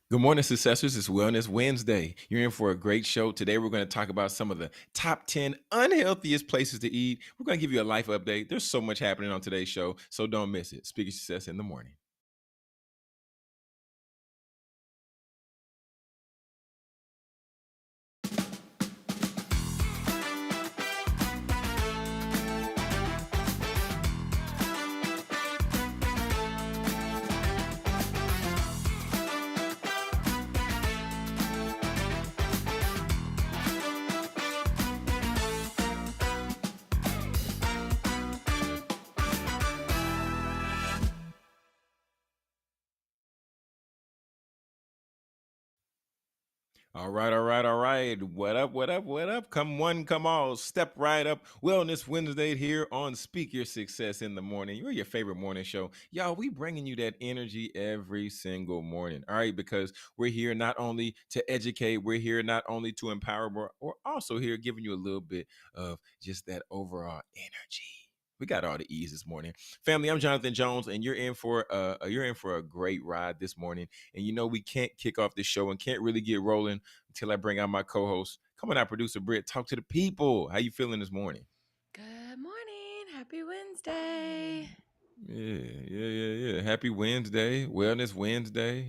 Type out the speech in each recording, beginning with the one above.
Good morning, successors. It's Wellness Wednesday. You're in for a great show. Today, we're going to talk about some of the top 10 unhealthiest places to eat. We're going to give you a life update. There's so much happening on today's show, so don't miss it. Speak of Success in the morning. All right, all right, all right. What up, what up, what up? Come one, come all. Step right up. Wellness Wednesday here on Speak Your Success in the morning. You're your favorite morning show. Y'all, we bringing you that energy every single morning. All right, because we're here not only to educate, we're here not only to empower, but we're also here giving you a little bit of just that overall energy. We got all the E's this morning. Family, I'm Jonathan Jones, and you're in for a great ride this morning. And you know we can't kick off this show and can't really get rolling until I bring out my co-host. Come on out, producer Britt. Talk to the people. How you feeling this morning? Good morning. Happy Wednesday. Yeah. Happy Wednesday, Wellness Wednesday.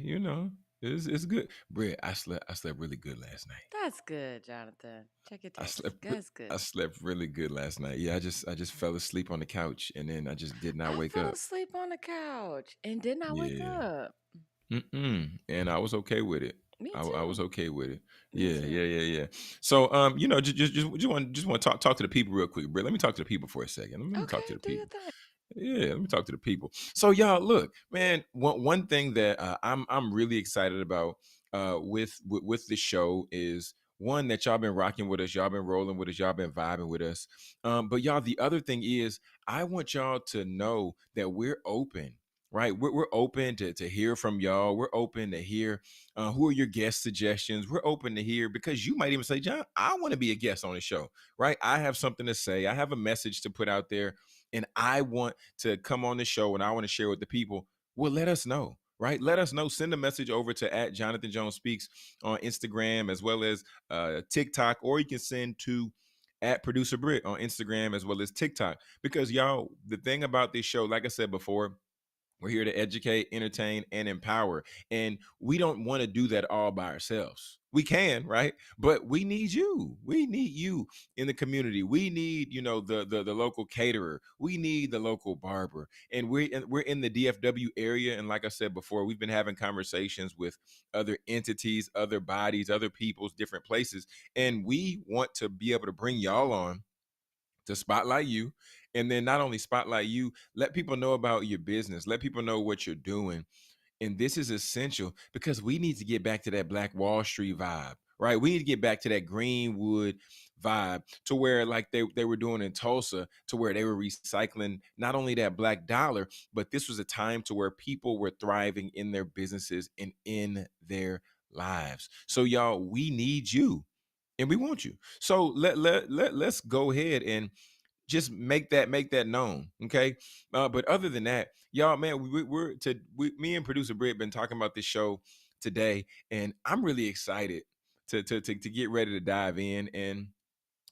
It's good. Britt, I slept really good last night. That's good, Jonathan. Check your I text. slept re- That's good. I slept really good last night. Yeah, I just fell asleep on the couch and then I just did not I wake fell up. asleep on the couch and did not wake Yeah. up. And I was okay with it. Me I was too. okay with it. Me Yeah, too. yeah, yeah. So, just want to talk to the people real quick, Britt. Let me talk to the people for a second. Let me talk Okay, to the do your people. thing. Yeah, let me talk to the people. So, y'all, look, man. One thing that I'm really excited about with the show is one that y'all been rocking with us, y'all been rolling with us, y'all been vibing with us. But y'all, the other thing is, I want y'all to know that we're open. Right, we're open to hear from y'all. We're open to hear who are your guest suggestions. We're open to hear because you might even say, John, I want to be a guest on the show. Right, I have something to say. I have a message to put out there, and I want to come on the show and I want to share with the people. Well, let us know. Right, let us know. Send a message over to at Jonathan Jones Speaks on Instagram as well as TikTok, or you can send to at Producer Britt on Instagram as well as TikTok. Because y'all, the thing about this show, like I said before, we're here to educate, entertain, and empower. And we don't want to do that all by ourselves. We can, right? But we need you. We need you in the community. We need, the local caterer. We need the local barber. And we're in the DFW area. And like I said before, we've been having conversations with other entities, other bodies, other peoples, different places. And we want to be able to bring y'all on to spotlight you, and then not only spotlight you, let people know about your business, let people know what you're doing. And this is essential because we need to get back to that Black Wall Street vibe, right? We need to get back to that Greenwood vibe, to where like they were doing in Tulsa, to where they were recycling not only that black dollar, but this was a time to where people were thriving in their businesses and in their lives. So y'all, we need you and we want you. So let's go ahead and just make that known, okay? But other than that, y'all, man, me and producer Britt been talking about this show today, and I'm really excited to get ready to dive in. And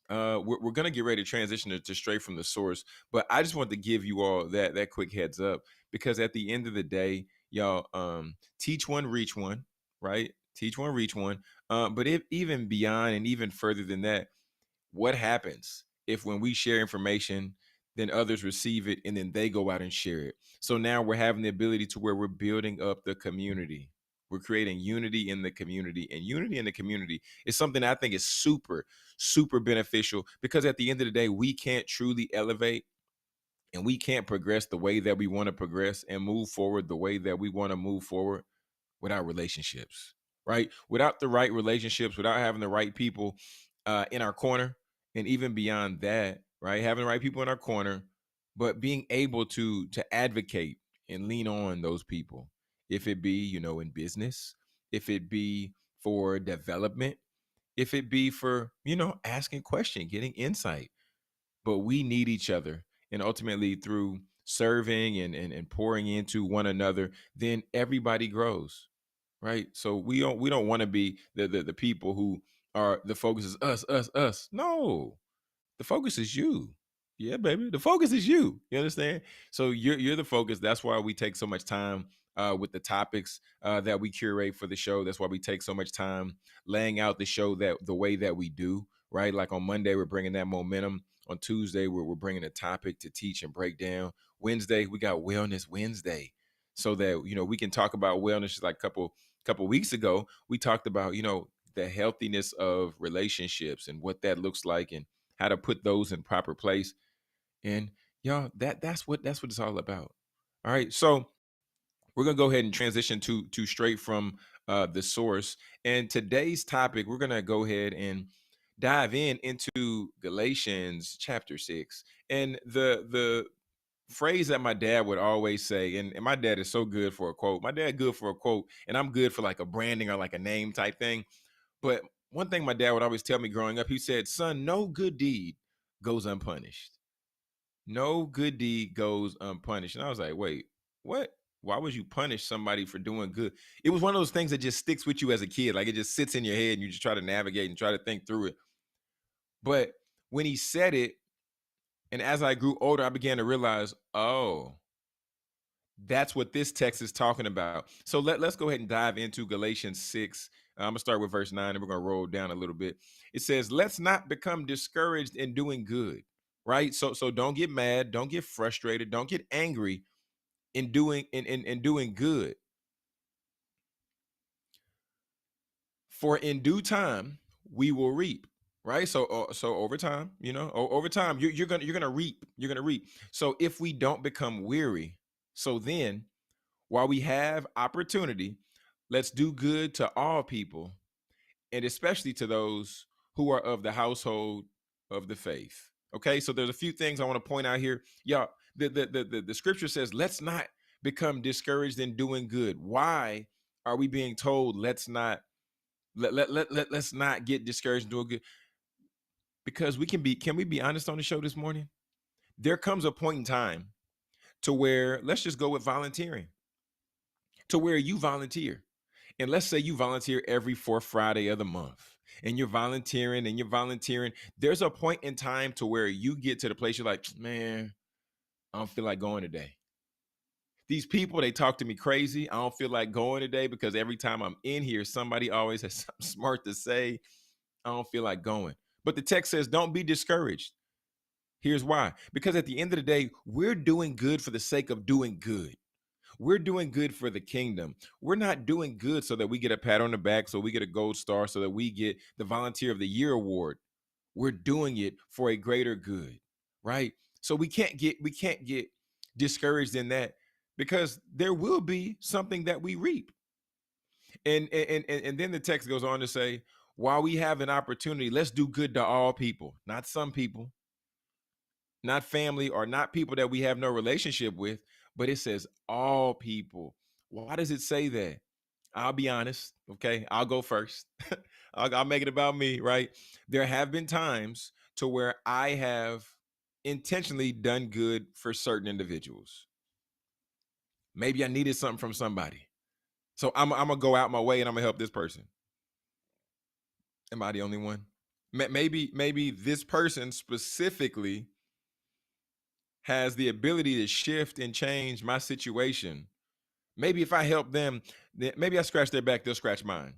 we're gonna get ready to transition to straight from the source. But I just want to give you all that quick heads up, because at the end of the day, y'all, teach one, reach one, right? Teach one, reach one. But if even beyond and even further than that, what happens if when we share information, then others receive it and then they go out and share it? So now we're having the ability to where we're building up the community. We're creating unity in the community, and unity in the community is something I think is super, super beneficial, because at the end of the day, we can't truly elevate and we can't progress the way that we want to progress and move forward the way that we want to move forward without relationships, right? Without the right relationships, without having the right people in our corner, and even beyond that, right? Having the right people in our corner, but being able to advocate and lean on those people, if it be in business, if it be for development, if it be for asking questions, getting insight. But we need each other, and ultimately through serving and pouring into one another, then everybody grows. right? So we don't want to be the people who are the focus is us. No, the focus is you. Yeah, baby. The focus is you. You understand? So you're the focus. That's why we take so much time with the topics that we curate for the show. That's why we take so much time laying out the show that the way that we do. Right? Like on Monday, we're bringing that momentum. On Tuesday, we're bringing a topic to teach and break down. Wednesday, we got Wellness Wednesday, so that we can talk about wellness. Just like couple weeks ago, we talked about the healthiness of relationships and what that looks like and how to put those in proper place. And y'all, that's what it's all about. All right. So we're gonna go ahead and transition to straight from the source. And today's topic, we're gonna go ahead and dive into Galatians chapter 6. And the phrase that my dad would always say, and my dad is so good for a quote. My dad good for a quote, and I'm good for like a branding or like a name type thing. But one thing my dad would always tell me growing up, he said, "Son, no good deed goes unpunished. No good deed goes unpunished." And I was like, "Wait, what? Why would you punish somebody for doing good?" It was one of those things that just sticks with you as a kid. Like it just sits in your head and you just try to navigate and try to think through it. But when he said it, and as I grew older, I began to realize, oh, that's what this text is talking about. So let's go ahead and dive into Galatians 6. I'm going to start with verse 9 and we're going to roll down a little bit. It says, "Let's not become discouraged in doing good." Right? So don't get mad, don't get frustrated, don't get angry in doing good. For in due time we will reap. Right? So over time, over time you're gonna reap. You're gonna reap. So if we don't become weary, so then while we have opportunity, let's do good to all people, and especially to those who are of the household of the faith. Okay, so there's a few things I want to point out here. Y'all, the scripture says, let's not become discouraged in doing good. Why are we being told let's not let's not get discouraged in doing good? Because can we be honest on the show this morning? There comes a point in time to where, let's just go with volunteering, to where you volunteer. And let's say you volunteer every fourth Friday of the month, and you're volunteering and you're volunteering. There's a point in time to where you get to the place you're like, man, I don't feel like going today. These people, they talk to me crazy. I don't feel like going today because every time I'm in here, somebody always has something smart to say. I don't feel like going. But the text says, don't be discouraged. Here's why. Because at the end of the day, we're doing good for the sake of doing good. We're doing good for the kingdom. We're not doing good so that we get a pat on the back, so we get a gold star, so that we get the Volunteer of the Year award. We're doing it for a greater good, right? So we can't get discouraged in that, because there will be something that we reap. And then the text goes on to say, while we have an opportunity, let's do good to all people, not some people, not family, or not people that we have no relationship with, but it says all people. Why does it say that? I'll be honest. Okay. I'll go first. I'll make it about me, right? There have been times to where I have intentionally done good for certain individuals. Maybe I needed something from somebody. So I'm going to go out my way and I'm going to help this person. Am I the only one? Maybe this person specifically has the ability to shift and change my situation. Maybe if I help them, then maybe I scratch their back, they'll scratch mine,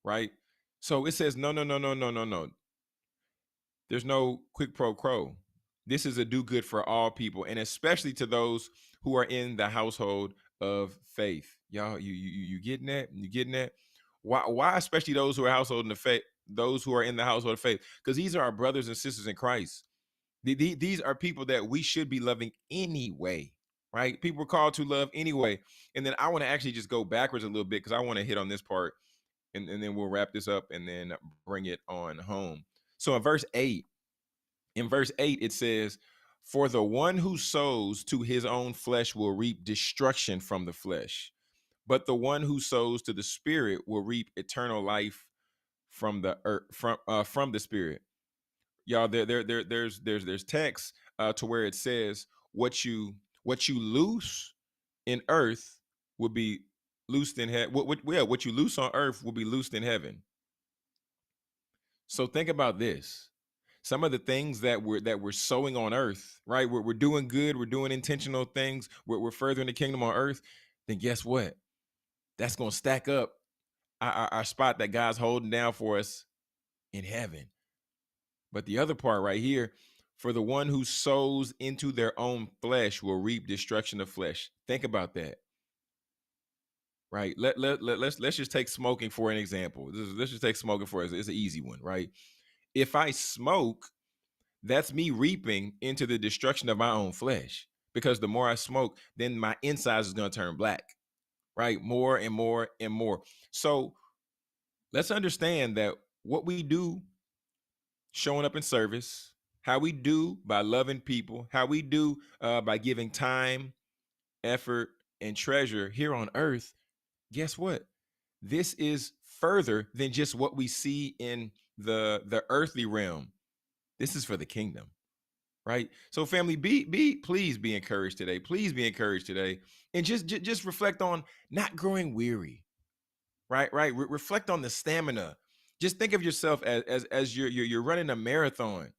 right? So it says, no, no, no, no, no, no, no. There's no quick pro quo. This is a do good for all people, and especially to those who are in the household of faith. Y'all, you getting that? You getting that? Why especially those who are household in the faith, those who are in the household of faith? Because these are our brothers and sisters in Christ. These are people that we should be loving anyway, right? People are called to love anyway. And then I want to actually just go backwards a little bit, because I want to hit on this part, and then we'll wrap this up and then bring it on home. So in verse 8, it says, "For the one who sows to his own flesh will reap destruction from the flesh, but the one who sows to the spirit will reap eternal life from the earth, from the spirit." Y'all, there's text to where it says, what you loose in earth will be loosed in heaven. What you loose on earth will be loosed in heaven. So think about this. Some of the things that we're sowing on earth, right? We're doing good, we're doing intentional things, we're furthering the kingdom on earth, then guess what? That's gonna stack up our spot that God's holding down for us in heaven. But the other part right here, for the one who sows into their own flesh will reap destruction of flesh. Think about that. Right. Let's just take smoking for an example. Let's just take smoking for it's an easy one, right? If I smoke, that's me reaping into the destruction of my own flesh. Because the more I smoke, then my insides is going to turn black, right? More and more and more. So let's understand that what we do showing up in service, how we do by loving people, how we do by giving time, effort, and treasure here on earth, guess what? This is further than just what we see in the earthly realm. This is for the kingdom, right? So family, be please be encouraged today. Please be encouraged today, and just reflect on not growing weary, right. Reflect on the stamina. Just think of yourself as you're running a marathon.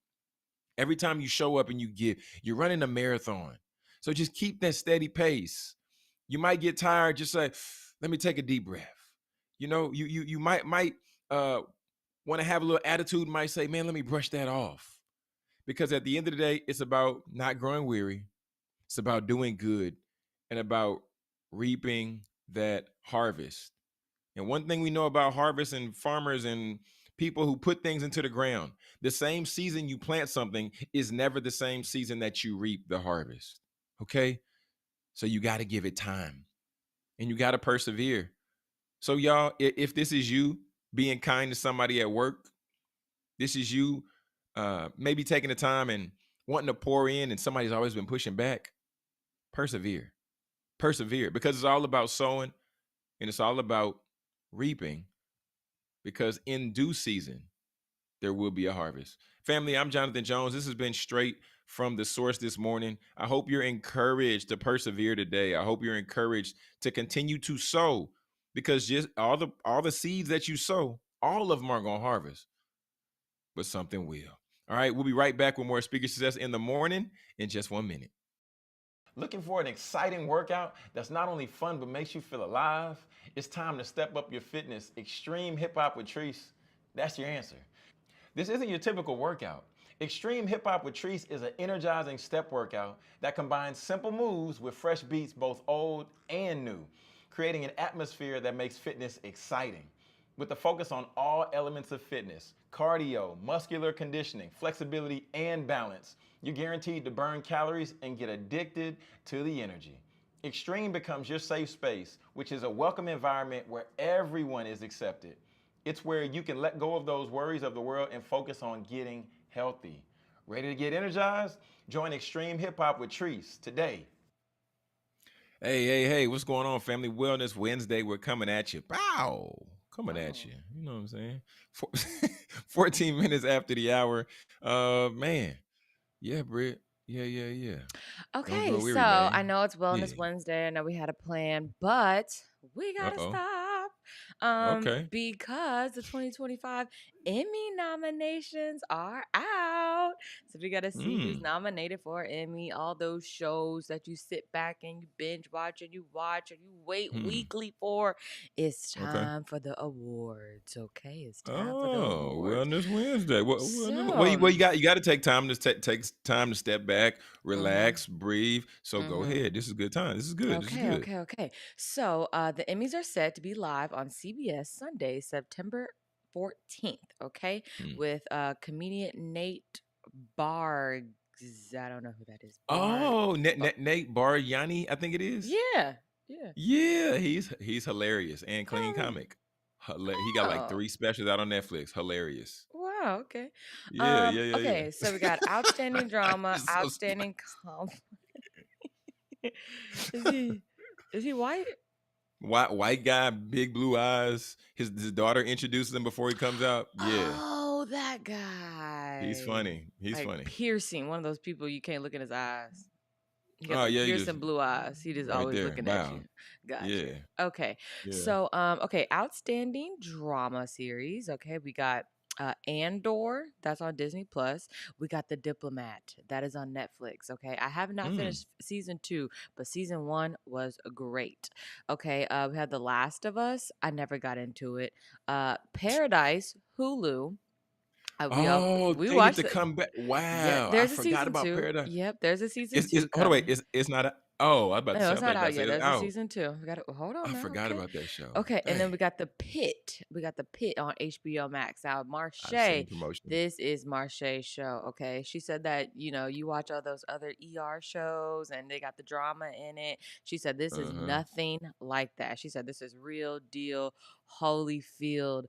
Every time you show up and you give, you're running a marathon. So just keep that steady pace. You might get tired. Just say, let me take a deep breath. You might uh want to have a little attitude, might say, man, let me brush that off. Because at the end of the day, it's about not growing weary. It's about doing good and about reaping that harvest. And one thing we know about harvest and farmers and people who put things into the ground, the same season you plant something is never the same season that you reap the harvest. Okay? So you got to give it time and you got to persevere. So, y'all, if this is you being kind to somebody at work, this is you maybe taking the time and wanting to pour in and somebody's always been pushing back, persevere. Persevere because it's all about sowing and it's all about reaping because in due season, there will be a harvest. Family, I'm Jonathan Jones. This has been straight from the source this morning. I hope you're encouraged to persevere today. I hope you're encouraged to continue to sow because just all the seeds that you sow, all of them are going to harvest, but something will. All right, we'll be right back with more Speaker Success in the morning in just 1 minute. Looking for an exciting workout that's not only fun but makes you feel alive? It's time to step up your fitness. Extreme Hip Hop with Treese, that's your answer. This isn't your typical workout. Extreme Hip Hop with Treese is an energizing step workout that combines simple moves with fresh beats, both old and new, creating an atmosphere that makes fitness exciting. With the focus on all elements of fitness, cardio, muscular conditioning, flexibility, and balance, you're guaranteed to burn calories and get addicted to the energy. Extreme becomes your safe space, which is a welcome environment where everyone is accepted. It's where you can let go of those worries of the world and focus on getting healthy. Ready to get energized? Join Extreme Hip Hop with Treese today. Hey, what's going on, family? Wellness Wednesday, we're coming at you. Pow! Coming at Oh. you. You know what I'm saying? 14 minutes after the hour. Man. Yeah, Britt. Yeah. Don't Okay, grow so weary, I man. know it's Wellness Yeah. Wednesday. I know we had a plan, but we gotta Uh-oh. stop. Okay. Because the 2025 Emmy nominations are out. So we gotta see who's Mm. nominated for an Emmy. All those shows that you sit back and you binge watch and you wait Hmm. weekly for. It's Okay. time for the awards. Okay, it's time for the Oh, awards. Wellness Wednesday. Well, So, you got to take time to take time to step back, mhm, relax, breathe. So go mhm. ahead. This is a good time. This is good. This is Okay, good. okay, okay. So the Emmys are set to be live on CBS Sunday, September 14th, okay, Mm. with comedian Nate Bargs. I don't know who that is. Oh, Nate Barjani, I think it is. Yeah, yeah. Yeah, he's hilarious and clean Oh, really? comic. He got like Oh, 3 specials out on Netflix. Hilarious. wow, okay. Yeah. Okay, so we got outstanding drama, It's so smart. outstanding comedy. Is he is he white? White guy, big blue eyes. His daughter introduces him before he comes out. Yeah, Oh, that he's guy. funny. He's Like funny. piercing, one of those people you can't look in his eyes. You got Oh, them yeah, you just piercing blue eyes. He just right always there. looking at Wow. you. Gotcha. Yeah. Okay. Yeah. So, okay, outstanding drama series. Okay, we got Andor, that's on Disney Plus. We got The Diplomat, that is on Netflix. Okay, I have not Mm. finished season 2, but season 1 was great. Okay, we had The Last of Us. I never got into it. Paradise, Hulu. We all Oh, we they need watched to the come back. yeah. Wow, I There's a forgot season about 2. Paradise. Yep, there's a season It's 2 hold on, wait, coming. it's not a oh, I was about to No, say, I it's thought not you about out to yet. say that. There's a Oh, season 2. We got to hold on I now. forgot Okay. about that show. Okay, and then Dang, we got The Pit. We got The Pit on HBO Max. Now, I've Marche, seen promotion. this is Marche's show. Okay, she said that you watch all those other ER shows and they got the drama in it. She said this is Uh-huh. nothing like that. She said this is real deal, Holyfield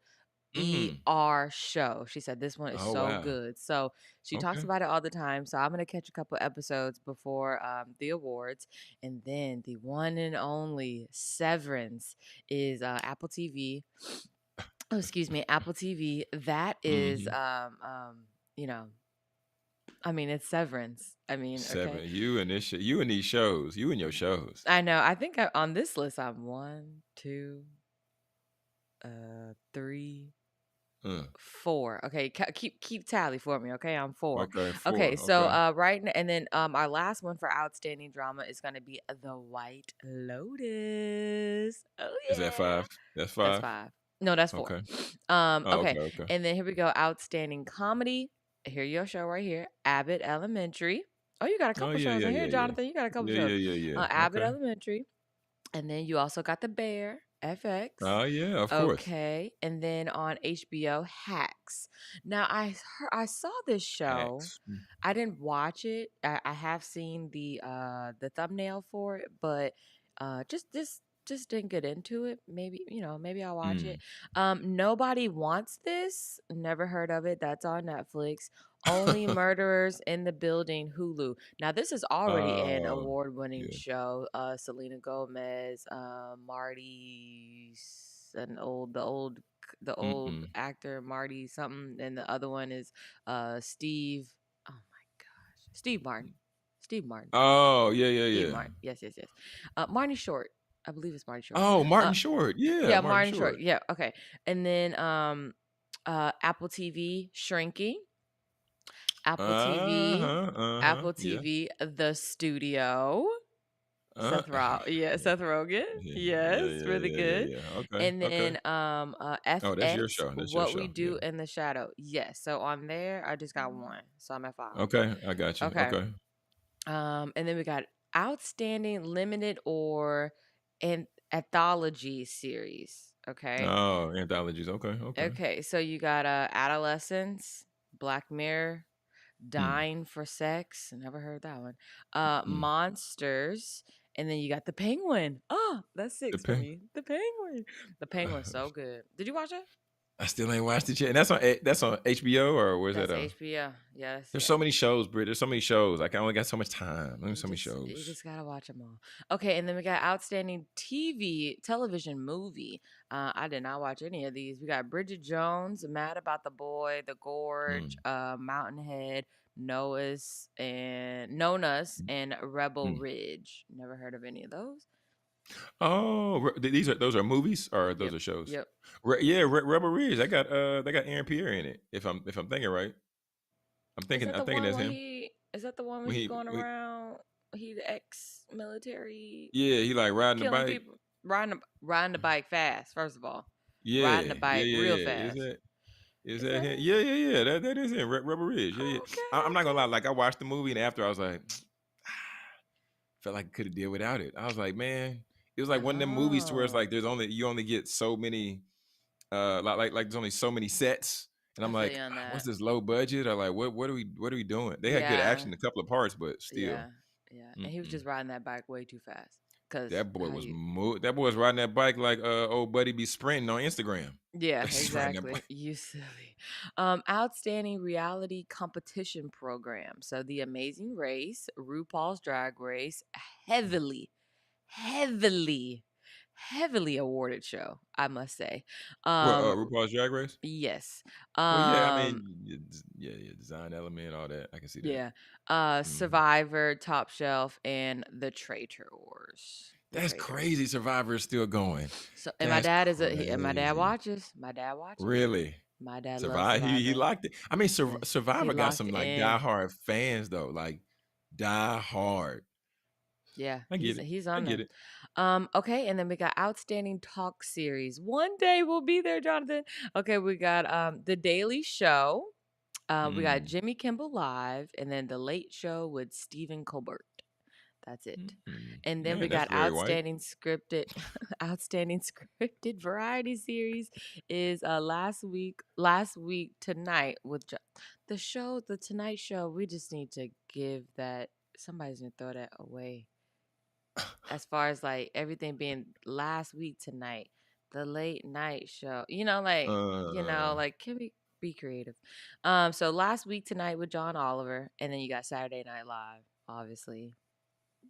Mm. ER show. She said this one is Oh, so wow. good. So she talks Okay. about it all the time. So I'm gonna catch a couple episodes before the awards, and then the one and only Severance is Apple TV. Oh, excuse me, Apple TV. That is Mhm. you know, I mean, it's Severance. I mean, okay. 7. You and these shows. You and your shows. I know. I think on this list I'm one, two, three, Uh, 4. Okay, keep tally for me. Okay, I'm 4. okay, Okay, 4. so Okay. right now, and then our last one for outstanding drama is gonna be The White Lotus. Oh Is that yeah, 5? That's that's 5? 5. No, that's 4. Okay. Oh, Okay, okay, okay. and then here we go. Outstanding comedy. Here your show right here, Abbott Elementary. Oh, you got a Oh, couple yeah, shows yeah, on here, yeah, yeah. Jonathan. You got a couple Yeah, shows. yeah, yeah, yeah. Abbott Okay. Elementary, and then you also got The Bear FX. Oh, yeah, of course. Okay, and then on HBO, Hacks. Now I saw this show. Hacks. Mm. I didn't watch it. I have seen the thumbnail for it, but just didn't get into it. Maybe I'll watch it. Mm. Nobody Wants This. Never heard of it. That's on Netflix. Only Murderers in the Building, Hulu. Now this is already an Oh, award-winning yeah. show. Selena Gomez, Marty, the old Mm-mm. actor Marty something, and the other one is Steve. Oh my gosh, Steve Martin. Steve Martin. Oh, yeah, yeah, Steve yeah. Martin. Yes, yes, yes. Marty Short. I believe it's Marty Short. Oh, Uh, Martin Short. Yeah, yeah, Martin Martin Short. Short. Yeah, okay. And then Apple TV, Shrinking. Apple TV, Uh-huh, uh-huh. Apple Yeah. TV, The Studio. Uh, Yeah, yeah. Seth Rogen. Yeah, yeah, Yes, yeah, really yeah, yeah, good. yeah. Okay, And okay. then Oh, that's your FX, show. That's your What We show. Yeah. Do in the Shadow. Yes. So on there, I just got one. So I'm at 5. Okay, I got you. Okay. Okay. And then we got outstanding limited or an anthology series. Okay. Oh, anthologies. Okay, okay. Okay. So you got Adolescence, Black Mirror, Mm, Dying for Sex. Never heard that one. mm. Monsters. And then you got The Penguin. Oh, that's The 6 for Pen me. The Penguin. The Penguin's so good. Did you watch it? I still ain't watched it yet. And that's on HBO or where's that That's on? HBO. Yes, There's so yes. many shows, Britt. There's so many shows. Like I only got so much time. There's so many You shows. just gotta watch them all. Okay, and then we got outstanding television movie. I did not watch any of these. We got Bridget Jones, Mad About the Boy, The Gorge, Mm, Mountainhead, Nona's, mm, and Rebel mm. Ridge. Never heard of any of those. Oh, those are movies or those Yep, are shows? yep. Yeah, Rebel Ridge. They got Aaron Pierre in it. If I'm thinking right, I'm thinking that's him. Is that the one where When he he, going when, around? He the ex-military yeah, he like riding the killing bike. people, riding the bike fast. First of all, riding Yeah, the yeah, bike yeah, real yeah. Is fast. that is Is that that him? him? Yeah, yeah, yeah. That is him. Rebel Ridge. Yeah, yeah. I'm Okay, not gonna lie. okay. Like I watched the movie and after I was like, felt like I could have deal without it. I was like, man, it was like one of them movies to where it's Oh, like you only get so many like there's only so many sets. And I I'm feel you like, on what's that. this low budget? Or like what are we doing? They had good Yeah, action in a couple of parts, but still. yeah, yeah. And he was Mm-mm. just riding that bike way too fast. Cause how you? That boy was riding that bike like old buddy be sprinting on Instagram. Yeah, Just riding that exactly. bike. You silly. Outstanding reality competition program. So The Amazing Race, RuPaul's Drag Race, heavily, heavily, heavily awarded show, I must say. Well, Um, RuPaul's Drag Race? yes. Well, yeah, I Um, mean, yeah, design element, all that. I can see that. yeah. Mhm. Survivor, Top Shelf, and The Traitor Wars. The That's Traitors. crazy. Survivor is still going. So, and my That's dad is and my dad crazy. watches. My dad watches. Really? My dad loves Survive. He Survivor. locked it. I mean, Yeah, he Survivor got locked some like in. diehard fans though, like die hard. Yeah, I get it. he's I on get them. it. Okay, and then we got outstanding talk series. One day we'll be there, Jonathan. Okay, we got The Daily Show. We got Mm. Jimmy Kimmel Live, and then The Late Show with Stephen Colbert. That's it. Mm. And then we Man, that's got very white. outstanding scripted variety series is last week tonight with the show, The Tonight Show. We just need to give that, somebody's gonna throw that away. As far as like everything being last week tonight, the late night show, Uh, can we be creative? So last week tonight with John Oliver, and then you got Saturday Night Live, obviously.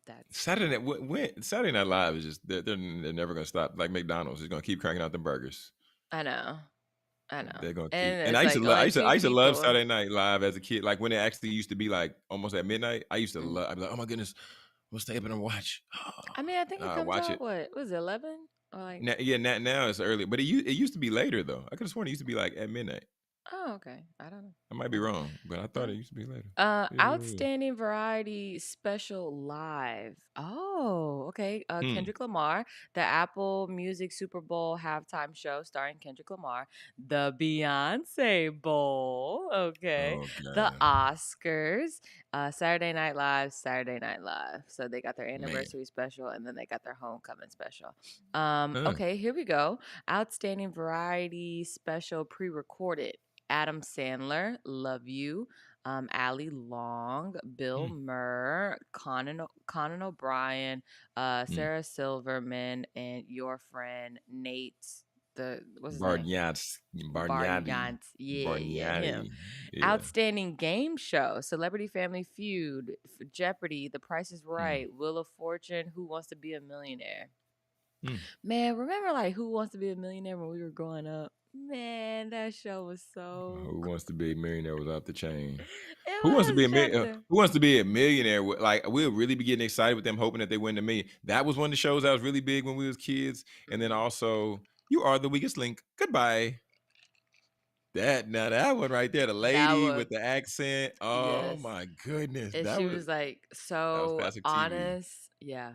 That's Saturday Night when Saturday Night Live is just they're never gonna stop. Like McDonald's is gonna keep cranking out them burgers. I know, I know. They're gonna keep. And And it's like only I two used to love people. Saturday Night Live as a kid. Like when it actually used to be like almost at midnight. I used to Mm. love. I'd be like, oh my goodness, we'll stay up and watch. I mean, I think it comes Watch out it. what was it, 11 or like? Now, yeah, now it's early, but it used to be later though. I could have sworn it used to be like at midnight. Oh, okay. I don't know. I might be Okay. wrong, but I thought Uh, it used to be later. Yeah. Outstanding Variety Special Live. Oh, okay. Hmm. Kendrick Lamar, the Apple Music Super Bowl halftime show starring Kendrick Lamar, the Beyonce Bowl, okay, Oh the god, Oscars, Saturday Night Live. So they got their man. anniversary special and then they got their homecoming special. Uh, Okay, here we go. Outstanding Variety Special pre-recorded. Adam Sandler, Love You, Ali Long, Bill mm, Murr, Conan O'Brien, mm. Sarah Silverman, and your friend Nate. What's his name? Bargnati. Barnyant. Yeah, him. Bargnati. Yeah. Outstanding game show: Celebrity Family Feud, Jeopardy, The Price is Mm, Right, Wheel of Fortune, Who Wants to Be a Millionaire. mm. Man, remember like Who Wants to Be a Millionaire when we were growing up? Man, that show was so Who wants to be a millionaire was off the chain? It Who wants to be was, a Jonathan. who wants to be a millionaire? Like we'll really be getting excited with them, hoping that they win the million. That was one of the shows that was really big when we was kids. And then also, you are the weakest link. Goodbye. That one right there, the That lady was with the accent. Oh yes. my goodness, And she was like that was so classic TV. honest. Yeah.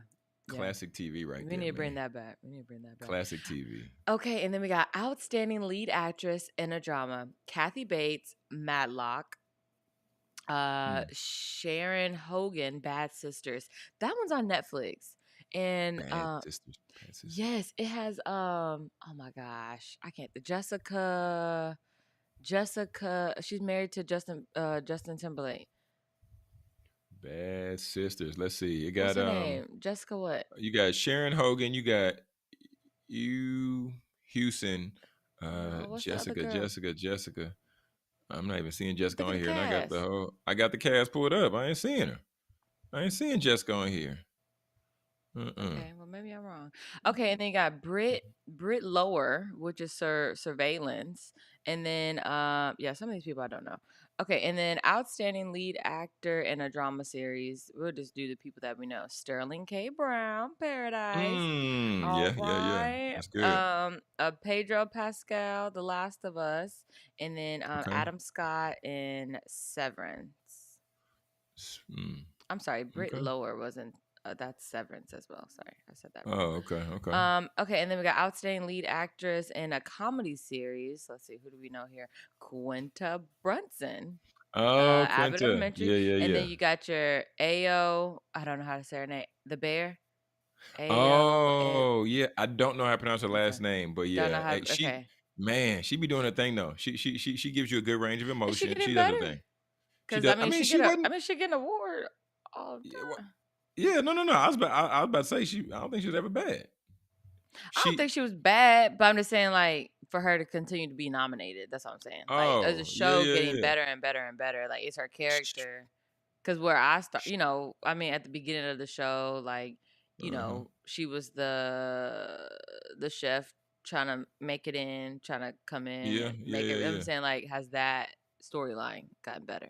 Yeah. Classic TV right We need there, to bring man. that back. We need to bring that back. Classic TV. Okay, and then we got outstanding lead actress in a drama. Kathy Bates, Matlock. Mm. Sharon Hogan, Bad Sisters. That one's on Netflix. And Bad sisters. Bad sisters. yes, it has oh my gosh. I can't Jessica, she's married to Justin Timberlake. Bad sisters. Let's see. What's her name? Jessica what? You got Sharon Hogan, you got you Houston, No, what's the other girl? Jessica. I'm not even seeing Jessica Look at on the here, and cast. I got the cast pulled up. I ain't seeing her. I ain't seeing Jessica on here. Uh-uh. Okay, well maybe I'm wrong. Okay, and then you got Britt Lower, which is surveillance, and then yeah, some of these people I don't know. Okay, and then outstanding lead actor in a drama series. We'll just do the people that we know: Sterling K. Brown, Paradise. All Yeah. right. That's good. Pedro Pascal, The Last of Us, and then Okay. Adam Scott in Severance. Mm, I'm sorry, Britt okay. Lower wasn't. That's Severance as well. Sorry, I said that wrong. Oh, okay. Okay, and then we got outstanding lead actress in a comedy series. Let's see, who do we know here? Quinta Brunson, Oh, Abbott Quinta. Elementary, and Yeah. then you got your Ao. I don't know how to say her name. The bear. Ao. Oh, yeah. I don't know how to pronounce her Okay. last name, but Don't know yeah, how. she Okay. man, she be doing her thing though. She gives you a good range of Is she emotion. She getting does her better? thing. She Because I does. I mean, mean, she wasn't. she get an award all the Yeah, time. yeah, no. I was about to say I don't think she was ever bad. I don't She. think she was bad, but I'm just saying, like, for her to continue to be nominated, that's what I'm saying. Like, as a Oh, show getting yeah. better and better and better, like, it's her Sh- character. Because where I start, I mean, at the beginning of the show, like, Uh-huh. she was the chef trying to make it in, trying to come in Yeah, and yeah, make it. yeah, I'm yeah. saying, like, has that storyline gotten better?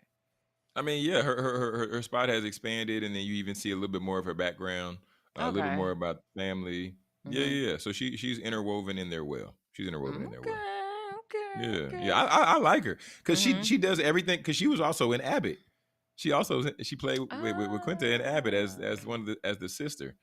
I mean, yeah, her spot has expanded, and then you even see a little bit more of her background, a little bit Okay. more about the family. Yeah, Mhm. yeah, yeah. So she's interwoven in there well. She's interwoven in there well. Okay. Okay. Yeah, yeah. Okay. I like her because Mhm. she does everything. Because she was also in Abbott. She played with Quinta and Abbott as Ah. one of the as the sister,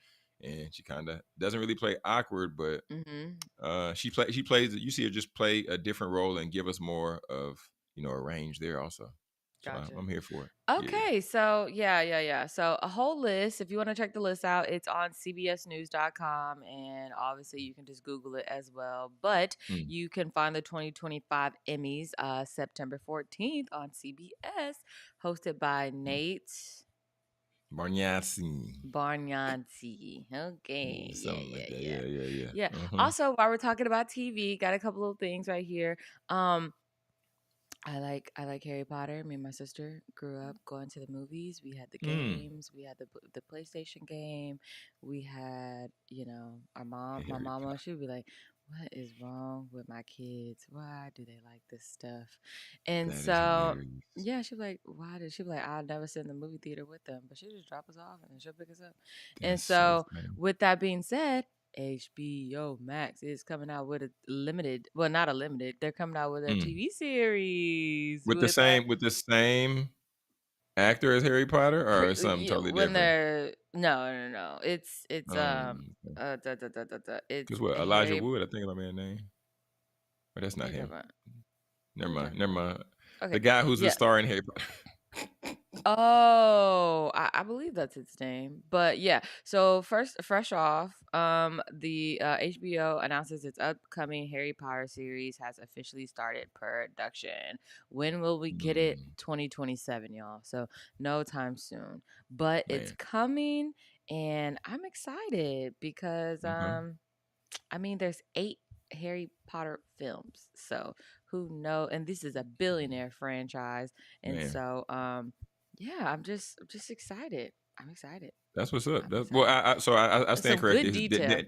and she kind of doesn't really play awkward, but Mhm. she plays. You see her just play a different role and give us more of a range there also. So Gotcha. I'm here for it. Yeah. Okay, so yeah, yeah, yeah. So a whole list. If you want to check the list out, it's on cbsnews.com, and obviously you can just Google it as well. But Mm. you can find the 2025 Emmys September 14th on CBS, hosted by Mm. Nate Barnyasi. Barnyanti. Okay, Yeah, yeah, something like yeah, that. yeah, Yeah, yeah, yeah. yeah. Uh-huh. Also, while we're talking about TV, got a couple of things right here. Um, I like Harry Potter. Me and my sister grew up going to the movies. We had the Mm. games. We had the PlayStation game. We had, our mom, my Harry mama, Potter. she would be like, "What is wrong with my kids? Why do they like this stuff?" And That is so, hilarious. yeah, she'd be like, "Why did she be like, I'll never sit in the movie theater with them, but she'll just drop us off and then she'll pick us up." And That's so so, funny. with that being said, HBO Max is coming out with a limited, well, not a limited. They're coming out with a Mm. TV series with With the same actor as Harry Potter, or something yeah, totally when different? they're no, no, no. It's it's Because what, Elijah Harry. Wood, I think about my name. But that's What are not you talking him. about? What Never are you mind. talking Never about? mind. The Okay, guy who's the yeah. star in Harry Potter. Oh, I believe that's its name. But yeah, so first, fresh off, the HBO announces its upcoming Harry Potter series has officially started production. When will we get it? Mm, 2027, y'all. So no time soon. But it's man. coming, and I'm excited because Uh-huh. I mean, there's 8 Harry Potter films. So who know? And this is a billionaire franchise. And Man. so yeah, I'm just excited. I'm excited. That's what's up. I'm That's, well, excited. I stand Some corrected. good It's detail.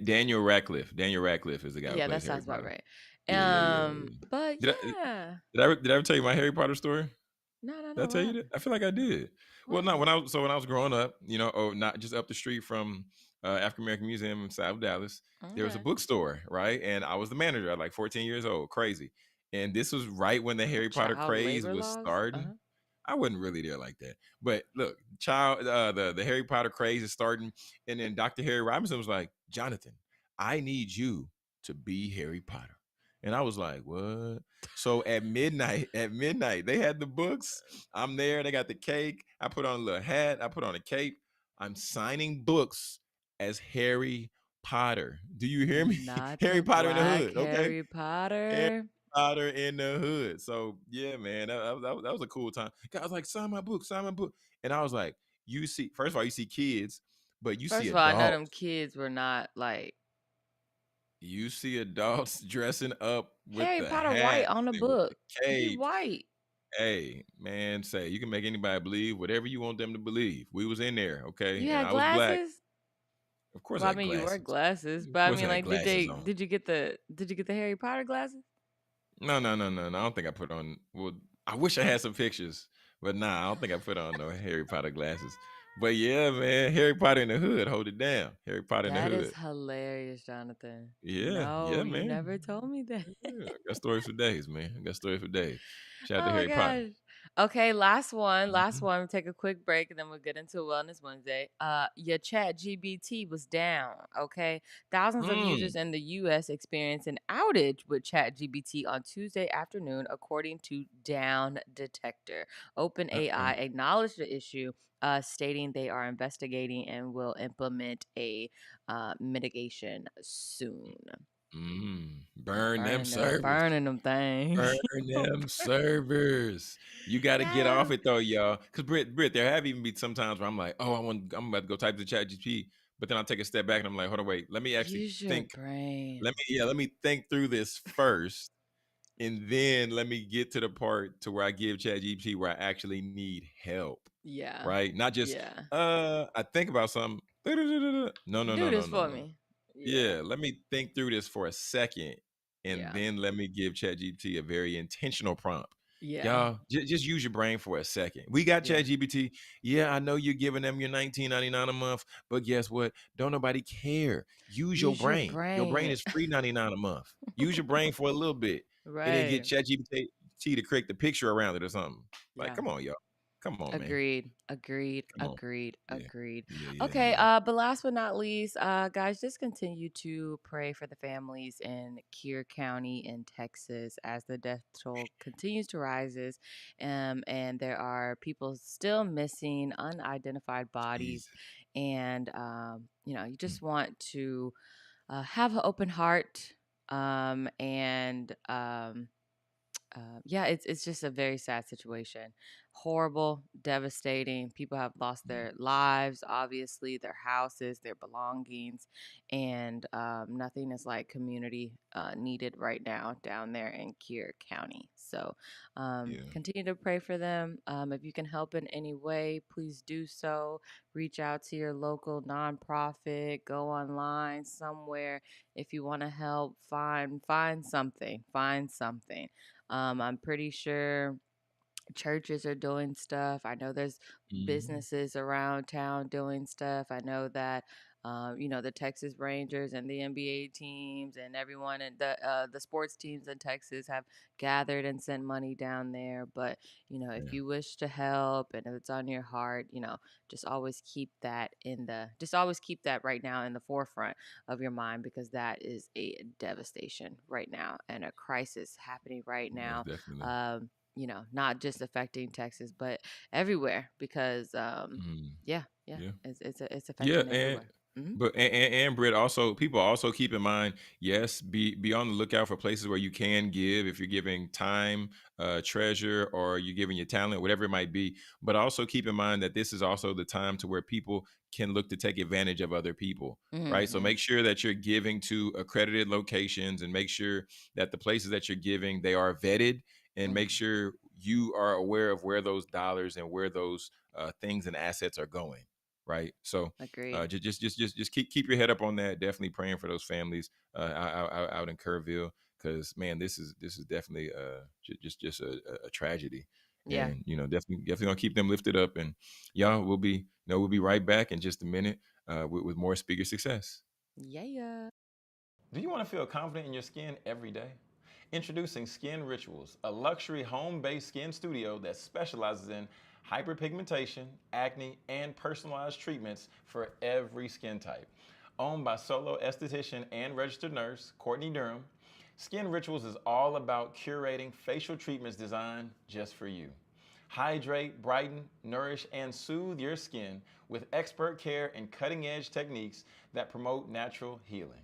Daniel Radcliffe. Daniel Radcliffe is the guy who Yeah, that plays Harry sounds about Potter. right. Yeah, yeah, yeah, yeah. But Did I yeah. did I ever tell you my Harry Potter story? No, no, Did I no. What tell you that? happened? I feel like I did. What Well, no, happened? when I was growing up, not just up the street from African American Museum in South Dallas, there was a Okay. bookstore, right? And I was the manager at like 14 years old, crazy. And this was right when the Harry Potter Child craze labor was laws? starting. Uh-huh. I wasn't really there like that, but look, the Harry Potter craze is starting, and then Dr. Harry Robinson was like, Jonathan, I need you to be Harry Potter, and I was like, what? So at midnight, they had the books. I'm there. They got the cake. I put on a little hat. I put on a cape. I'm signing books as Harry Potter. Do you hear me? Not Harry the Potter in the black hood. Okay. Harry Harry Potter. Potter in the hood. So yeah, man, that was a cool time. God was like, sign my book. And I was like, you see, first of all, you see kids, but you see First of all, I know them adults. kids were not like You see adults dressing up with Harry the Potter white hats on the and with the book. He capes. white. Hey, man, say you can make anybody believe whatever you want them to believe. We was in there, okay? You And had I was black. glasses? Of course Well, I I had mean, you wear glasses. glasses, Of but I course mean, I had like, did glasses they? on. Did you get the Harry Potter glasses? No, no, no, no, no. I don't think I put on. Well, I wish I had some pictures, but nah, I don't think I put on no Harry Potter glasses. But yeah, man, Harry Potter in the hood, hold it down. Harry Potter in the That is hood. hilarious, Jonathan. Yeah, No, yeah, you man. never told me that. Yeah, I got stories for days, man. I got stories for days. Shout out to Oh my Harry Potter. gosh. Okay, last one. Last Mhm. one. We'll take a quick break and then we'll get into Wellness Wednesday. Your chat GBT was down. Okay. Thousands of users Mm, in the US experienced an outage with chat GBT on Tuesday afternoon, according to Down Detector. uh-oh. OpenAI acknowledged the issue, stating they are investigating and will implement a mitigation soon. Burn them Burning them, servers. burning them things. Burn them servers. You got to get off Yes. it though, y'all. Because Britt, there have even been some times where I'm like, oh, I'm about to go type to ChatGPT, but then I'll take a step back and I'm like, hold on, wait, let me actually Use your think. brain. Let me think through this first, and then let me get to the part to where I give ChatGPT where I actually need help, Yeah. right? Not just Yeah. I think about something. No, no, Do no, no, this no, for no. me. Yeah. Yeah, let me think through this for a second, and Yeah. then let me give ChatGPT a very intentional prompt. Yeah. Y'all, just use your brain for a second. We got Yeah. ChatGPT. Yeah, I know you're giving them your 19.99 a month, but guess what? Don't nobody care. Use your Use your brain. Your brain brain. is free 99 a month. Use your brain for a little bit, and then get Right. ChatGPT to create the picture around it or something. Like, Yeah. come on, y'all. Come on, man. Agreed. Agreed. Come on. Agreed. Yeah. Agreed. Yeah, yeah, Okay, yeah. but last but not least, guys, just continue to pray for the families in Keir County in Texas as the death toll continues to rises. And there are people still missing, unidentified bodies. Jesus. And you Mm, just want to have an open heart. And yeah, it's just a very sad situation. Horrible, devastating. People have lost mm. their lives, obviously, their houses, their belongings, and nothing is like community needed right now down there in Keir County. So Yeah. continue to pray for them. If you can help in any way, please do so. Reach out to your local nonprofit. Go online somewhere if you want to help. Find something. Find something. I'm pretty sure churches are doing stuff. I know there's Mhm. businesses around town doing stuff. I know that the Texas Rangers and the NBA teams and everyone and the sports teams in Texas have gathered and sent money down there. But if Yeah. you wish to help and if it's on your heart, just always keep that right now in the forefront of your mind because that is a devastation right now and a crisis happening right Most now. definitely. Not just affecting Texas, but everywhere because Mm. yeah, Yeah. it's Yeah, affecting and everywhere. Hmm. but and Britt, also people also keep in mind, yes, be on the lookout for places where you can give if you're giving time, treasure, or you're giving your talent, whatever it might be. But also keep in mind that this is also the time to where people can look to take advantage of other people, right? So Hmm. make sure that you're giving to accredited locations and make sure that the places that you're giving, they are vetted, and make Hmm. sure you are aware of where those dollars and where those things and assets are going, right? So Agreed. just keep your head up on that. Definitely praying for those families out in Kerrville, because man, this is definitely just a tragedy, Yeah. and definitely gonna keep them lifted up. And y'all, we'll be right back in just a minute with more speaker success. Yeah. Do you want to feel confident in your skin every day? Introducing Skin Rituals, a luxury home based skin studio that specializes in hyperpigmentation, acne, and personalized treatments for every skin type. Owned by solo esthetician and registered nurse Courtney Durham, Skin Rituals is all about curating facial treatments designed just for you. Hydrate, brighten, nourish, and soothe your skin with expert care and cutting edge techniques that promote natural healing.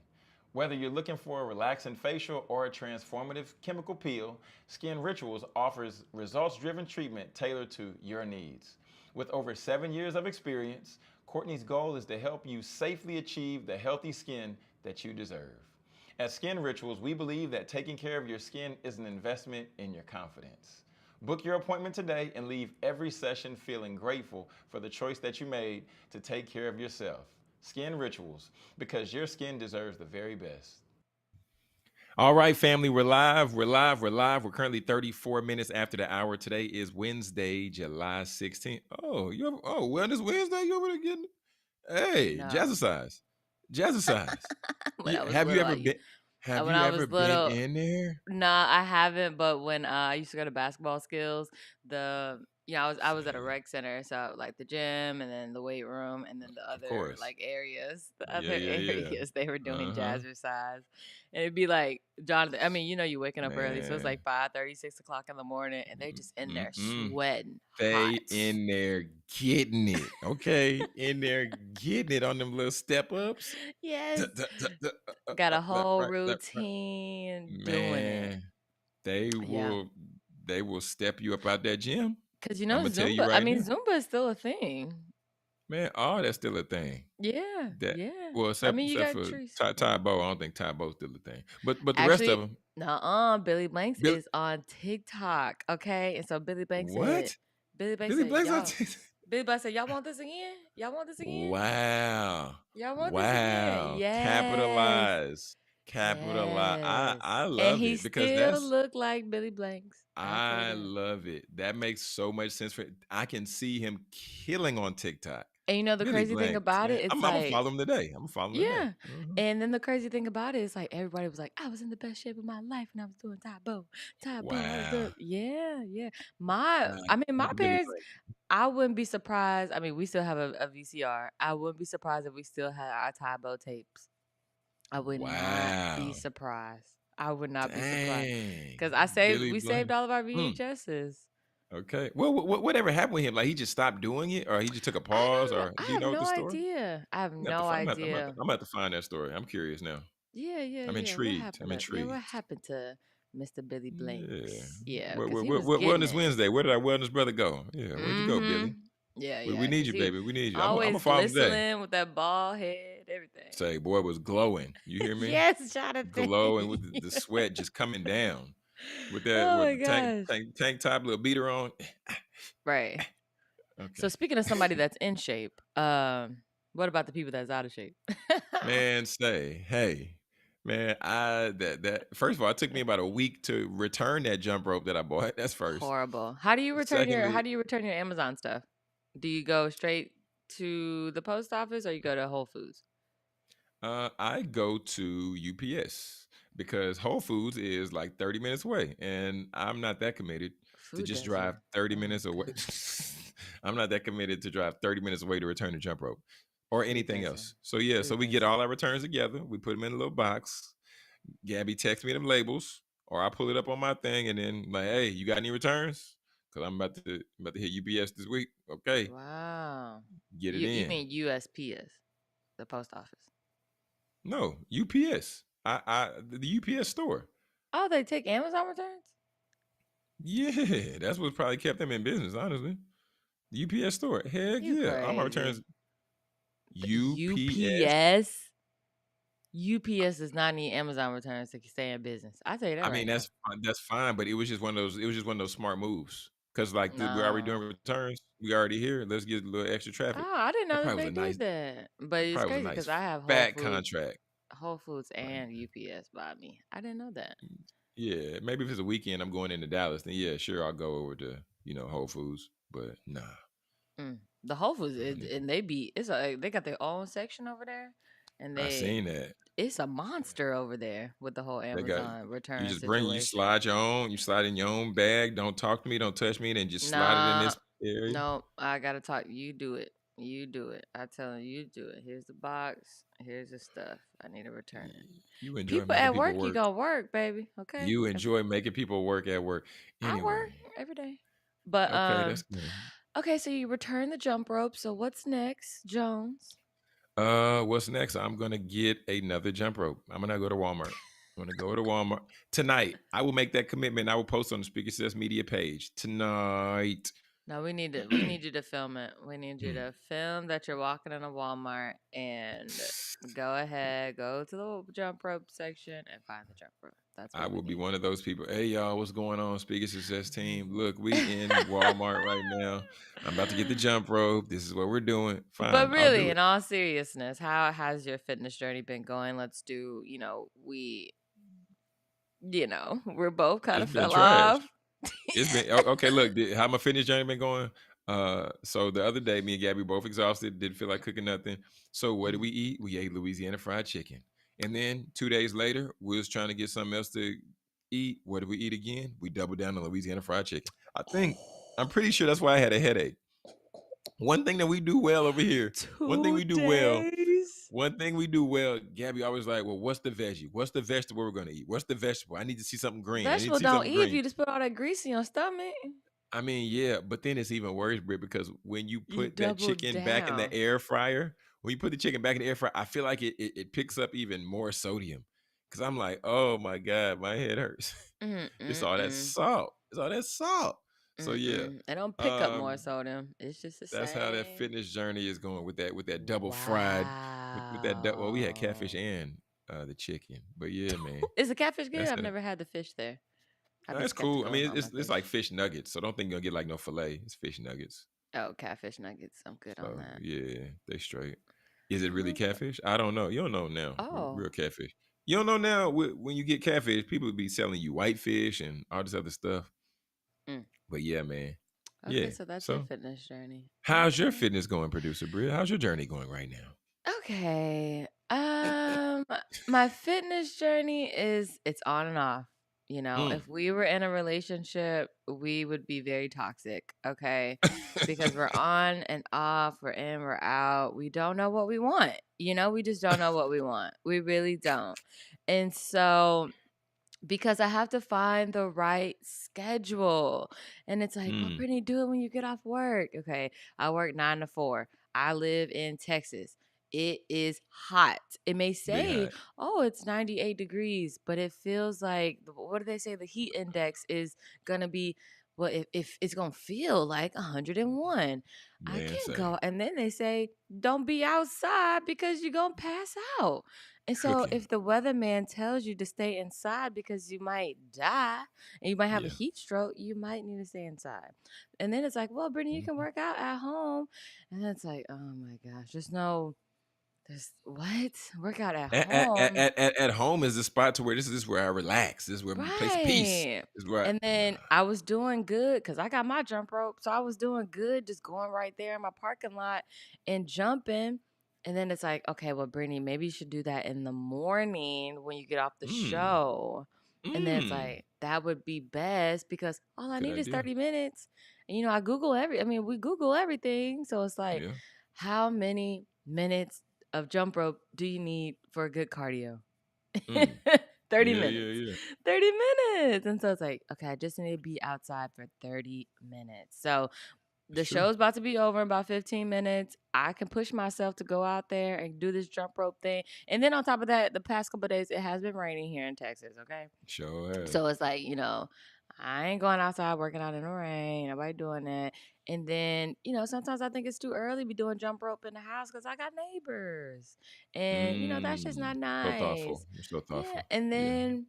Whether you're looking for a relaxing facial or a transformative chemical peel, Skin Rituals offers results driven treatment tailored to your needs. With over 7 years of experience, Courtney's goal is to help you safely achieve the healthy skin that you deserve. At Skin Rituals, we believe that taking care of your skin is an investment in your confidence. Book your appointment today and leave every session feeling grateful for the choice that you made to take care of yourself. Skin Rituals, because your skin deserves the very best. All right, family, we're live. We're live. We're live. We're currently 34 minutes after the hour. Today is Wednesday, July 16th. Wellness Wednesday. You over there getting? Hey, No. jazzercise, jazzercise. When I was Have you little, ever been? Have when you I ever was been little, in there? nah, I haven't. But when I used to go to basketball skills, I was at a Same, rec center, so like the gym and then the weight room and then the of other course. like areas, the Yeah, other yeah, yeah. areas they were doing Uh huh. jazzercise, and it'd be like Jonathan. I mean, you waking up early, so it's like Man. 5:30, 6 o'clock in the morning, and they just in there Mm-mm. sweating They hot. in there getting it. Okay, in there getting it on them little step ups. Yes, Duh, duh, duh, duh, got a left, whole right, left, right. routine doing it. Man, they Yeah. will they will step you up out that gym. Cause I'm gonna tell you Zumba. I right mean, now, Zumba is still a thing. man. Oh, that's still a thing. Yeah, That yeah. well, I except mean, you except got for trees. Ty Bo. I don't think Ty Bo's still a thing. But the rest of Actually, them, nuh-uh. Billy Blanks Billy. is on TikTok. Okay, and so Billy Banks said, What? Billy Banks Billy said, Blaze on y'all, TikTok? Billy Black said, "Y'all want this again? Y'all want this again? Wow. Y'all want this again?" Wow. Yes. Capitalize. Capitalize. Yes. I And love he it because still that's looked like Billy Blanks. I'll say I that. love it. That makes so much sense for I can see him killing on TikTok. And you know the Billy crazy thing Blanks, about man. it, it's I'm gonna like, follow him today. I'm gonna follow him today. yeah. And then the crazy thing about it is like everybody was like, I was in the best shape of my life when I was doing Taebo. Taebo, I was Wow. doing, yeah, yeah. Wow. I mean, my Billy parents, Blanks. I wouldn't be surprised. I mean, we still have a VCR. I wouldn't be surprised if we still had our Taebo tapes. I would not be Wow. surprised. I would not be surprised Dang. because Billy we saved Blanks. all of our Hmm. VHSs. Okay. Well, whatever happened with him? Like he just stopped doing it, or he just took a pause, or do I you have know the no story? idea. I have I'm gonna have to no find. idea. I'm gonna have to find that story. I'm curious now. Yeah, yeah, I'm yeah. What intrigued. I'm happened to what intrigued. happened to Mr. Billy Yeah. Blanks? Yeah, because he was What getting Wellness it. Wednesday? Where did our wellness brother go? Yeah. Where'd you go, Mm-hmm. Billy? Yeah, We yeah. need Because you, he baby. We need you. I'm gonna always follow him today. glistening with that bald head, everything. Say, boy was glowing. You hear me? Yes, Jonathan. Glowing with the sweat just coming down Oh with my the gosh. tank top, little beater on. Right. So Okay. speaking of somebody that's in shape, what about the people that's out of shape? Man, say, hey, man, I that first of all, it took me about a week to return that jump rope that I bought. That's first. Horrible. How Secondly, do you return your Amazon stuff? Do you go straight to the post office or you go to Whole Foods? I go to UPS because Whole Foods is like 30 minutes away, and I'm not that committed to Food just drive desert. 30 Oh my minutes away. god. I'm not that committed to drive 30 minutes away to return the jump rope or Food anything desert. else. So yeah, so Food we get desert. all our returns together. We put them in a little box. Gabby texts me them labels, or I pull it up on my thing, and then like, hey, you got any returns? Because I'm about to hit UPS this week. Okay, Wow. get it You in. mean USPS, the post office. No, UPS. The UPS store. Oh, they take Amazon returns? Yeah, that's what probably kept them in business, honestly. The UPS store. Heck You yeah. All my returns crazy. UPS. UPS? UPS does not need Amazon returns to stay in business. I tell you that I right mean, now. that's fine, but it was just one of those smart moves. Cause like we're already doing No. returns. We already here. Let's get a little extra traffic. Oh, I didn't That know that probably was they a nice did that. But that it's probably was a crazy because nice I have fat contract. Whole Foods Right. and UPS by me. I didn't know that. Yeah. Maybe if it's a weekend I'm going into Dallas, then yeah, sure I'll go over to, Whole Foods. But nah. The Whole Foods Mm, and they got their own section over there, and I seen that. it's a monster over there with the whole They got Amazon you return just situation. you slide in your own bag. Don't talk to me, don't touch me, then just slide it in Nah, this area. no, I gotta talk. You do it. You do it. I tell you do it. Here's the box. Here's the stuff. I need to return it. You enjoy People making at people work, you work. gonna work, baby. Okay, You 'cause enjoy making people work at work. I work Anyway, every day. But okay, that's good. okay. So you return the jump rope. So what's next, Jones? What's next? I'm gonna get another jump rope. I'm gonna go to Walmart. I'm gonna go to Walmart tonight. I will make that commitment. I will post on the Speaker Says Media page tonight. No, we need you to film it. We need you Hmm. to film that you're walking in a Walmart and go ahead, go to the jump rope section and find the jump rope. That's I what we will be need. one of those people. Hey y'all, what's going on? Speaker Success Team. Look, we in Walmart right now. I'm about to get the jump rope. This is what we're doing. But Fine, I'll really, do in it. all seriousness, how has your fitness journey been going? Let's do, we're both kind It's of been fell trash. off. It's been okay. Look, how my fitness journey been going? So the other day, me and Gabby both exhausted, didn't feel like cooking nothing. So what did we eat? We ate Louisiana fried chicken, and then 2 days later, we was trying to get something else to eat. What did we eat again? We doubled down on Louisiana fried chicken. I'm pretty sure that's why I had a headache. One thing that we do well over here. One thing Two we do well. days. One thing we do well. Gabby always like, well, what's the veggie? What's the vegetable we're gonna eat? What's the vegetable? I need to see something green. I need to Vegetable see don't something eat if green. you just put all that grease in your stomach. I mean, yeah, but then it's even worse, Britt, because when you You put that double chicken back in the down. air fryer, when you put the chicken back in the air fryer, I feel like it picks up even more sodium. Cause I'm like, oh my God, my head hurts. It's all that Mm-mm-mm. salt. It's all that salt. So yeah, Mm-mm. They don't pick up more um, sodium. It's just the that's how that same. fitness journey is going with that double fried, well, we had catfish Wow. and the chicken. But yeah, man, Is the catfish good? that's I've how never had the fish there. I'd be that's cool. I skeptical mean, on my it's like fish. fish nuggets, so don't think you're gonna get like no fillet. It's fish nuggets. Oh, catfish nuggets. I'm good on So that. yeah, they straight. Is it really Okay. catfish? I don't know. You don't know now. Oh. Real catfish. You don't know now when you get catfish, people be selling you whitefish and all this other stuff. Mm. But yeah, man. Okay, Yeah. so that's your So fitness journey. how's your Okay. fitness going, producer Britt? How's your journey going right now? Okay. My fitness journey is it's on and off. You know, Mm. if we were in a relationship, we would be very toxic, okay? Because we're on and off, we're in, we're out. We don't know what we want. You know, we just don't know what we want. We really don't. And so because I have to find the right schedule. And it's like, well, Mm. Brittany, do it when you get off work. Okay. I work 9 to 4. I live in Texas. It is hot. It may Big say, hot. oh, it's 98 degrees, but it feels like, what do they say? The heat index is going to be, well, if it's going to feel like 101. I Man can't say go. And then they say, don't be outside because you're going to pass out. And so cooking. if the weatherman tells you to stay inside because you might die and you might have a Yeah. heat stroke, you might need to stay inside. And then it's like, well, Brittany, you can Mhm. work out at home. And then it's like, oh my gosh, just no, there's what? Work out at At, at, at, home. at, at at home is the spot to where this is where I relax. This is where my place of peace. Right. This is where I, And nah. then I was doing good because I got my jump rope. So I was doing good just going right there in my parking lot and jumping. And then it's like, okay, well, Brittany, maybe you should do that in the morning when you get off the Mm. show. And then it's Mm. like, that would be best because all I Good need is idea. 30 minutes. And, we Google everything. So it's like, Yeah. how many minutes of jump rope do you need for a good cardio? Mm. 30 Yeah, yeah, minutes. yeah. 30 minutes. And so it's like, okay, I just need to be outside for 30 minutes. So It's the true. show's about to be over in about 15 minutes. I can push myself to go out there and do this jump rope thing. And then on top of that, the past couple of days, it has been raining here in Texas, okay? Sure have. So it's like, I ain't going outside working out in the rain. Nobody doing that. And then, sometimes I think it's too early to be doing jump rope in the house because I got neighbors. And, that's just Mm. not So thoughtful. nice. You're so Yeah. thoughtful. And Yeah. then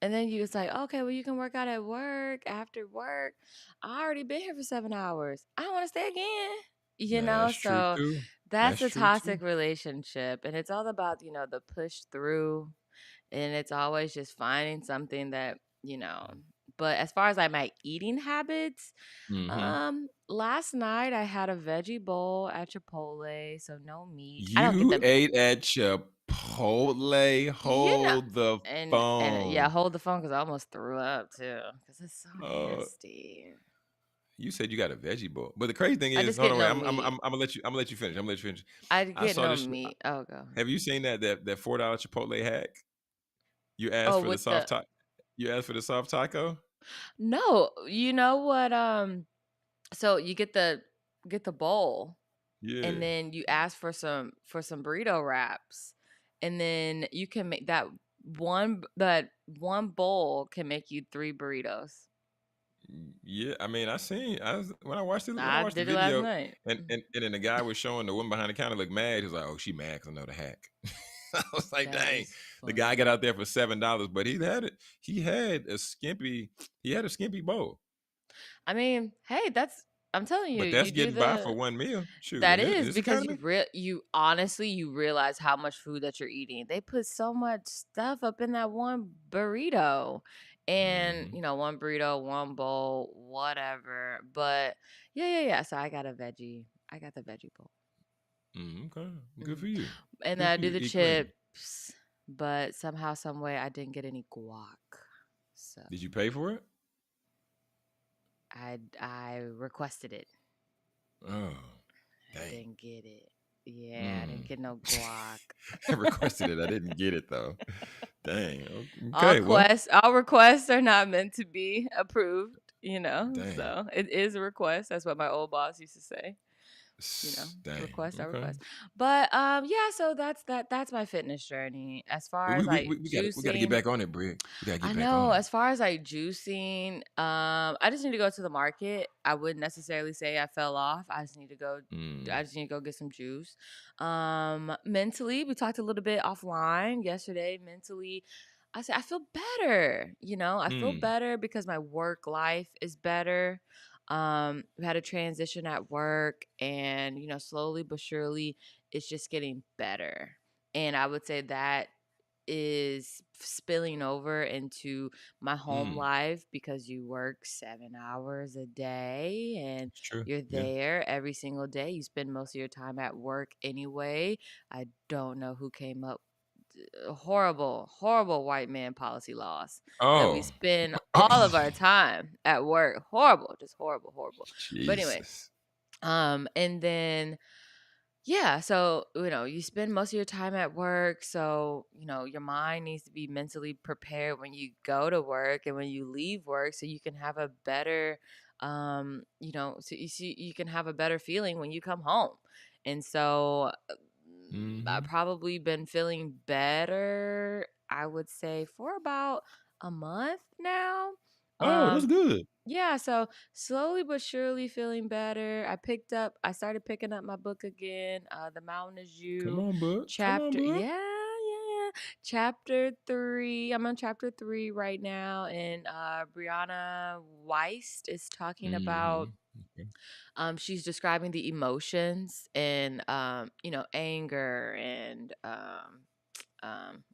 it's like, okay, well, you can work out at work after work. I already been here for 7 hours. I don't want to stay again. That's true So too. that's That's a true too. toxic relationship. And it's all about, the push through, and it's always just finding something that but as far as like my eating habits, Mm-hmm. last night I had a veggie bowl at Chipotle, so no meat. I don't get You them. ate at Chipotle. you know Hold the and yeah, phone. hold the phone because I almost threw up too because it's so Uh, nasty. you said you got a veggie bowl, but the crazy thing I is, just hold get on, wait. no I'm meat. gonna let you. I'm gonna let you finish. I'm gonna let you finish. I I get saw no this. meat. Oh, go ahead. Have you seen that $4 Chipotle hack? You asked Oh, for the with the soft taco. You asked for the soft taco. no, you know what? So you get the bowl, and Yeah. then you ask for some burrito wraps, and then you can make that one bowl can make you 3 burritos. Yeah, I mean, when I I watched the did it last video, night. and then the guy was showing the woman behind the counter looked mad. He was like, "Oh, she mad 'cause I know the hack." I was like, That "Dang!" is The guy got funny. out there for $7, but he had it. He had a skimpy bowl, I mean, hey, I'm telling you, but that's you do getting by for the one meal. Shoot, that in is this because economy. you honestly you realize how much food that you're eating. They put so much stuff up in that one burrito. And, Hmm. one burrito, one bowl, whatever. But yeah, yeah, yeah. So I got a veggie. I got the veggie bowl. Okay, good for Mhm. you. And then Good I for do you. the Eat clean. chips, but somehow, some way, I didn't get any guac. So Did you pay for it? I requested it. Oh, I dang. didn't get it. Yeah, I didn't Mm. get no guac. I requested it. I didn't get it though. Dang. all Okay. Well. quests, all requests are not meant to be approved. Dang. So it is a request. That's what my old boss used to say. Dang. Request, I Okay. request. But yeah, so that's my fitness journey. As far We as we like we we gotta get juicing, back on it, Britt. We gotta I get back know on it. as far as like juicing, I just need to go to the market. I wouldn't necessarily say I fell off. Mm, I just need to go get some juice. Mentally, we talked a little bit offline yesterday. Mentally, I said I feel better. I feel mm, better because my work life is better. We had a transition at work, and slowly but surely, it's just getting better. And I would say that is spilling over into my home Mm, life because you work 7 hours a day and it's true. you're Yeah. there every single day. You spend most of your time at work anyway. I don't know who came up horrible, horrible white man policy laws that we Oh. spend all of our time at work. Horrible, just horrible, horrible. But anyway, Jesus. and then yeah, so you spend most of your time at work, so your mind needs to be mentally prepared when you go to work and when you leave work, so you can have a better, so you can have a better feeling when you come home. And so I've Mhm. probably been feeling better, I would say, for about a month now. Oh, that's Um, good. yeah, so slowly but surely feeling better. I started picking up my book again, The Mountain is Come You, on, bud. Come on, bud. yeah, yeah. Chapter 3. I'm on chapter 3 right now, and Brianna Weist is talking about Mhm. Okay. she's describing the emotions and anger and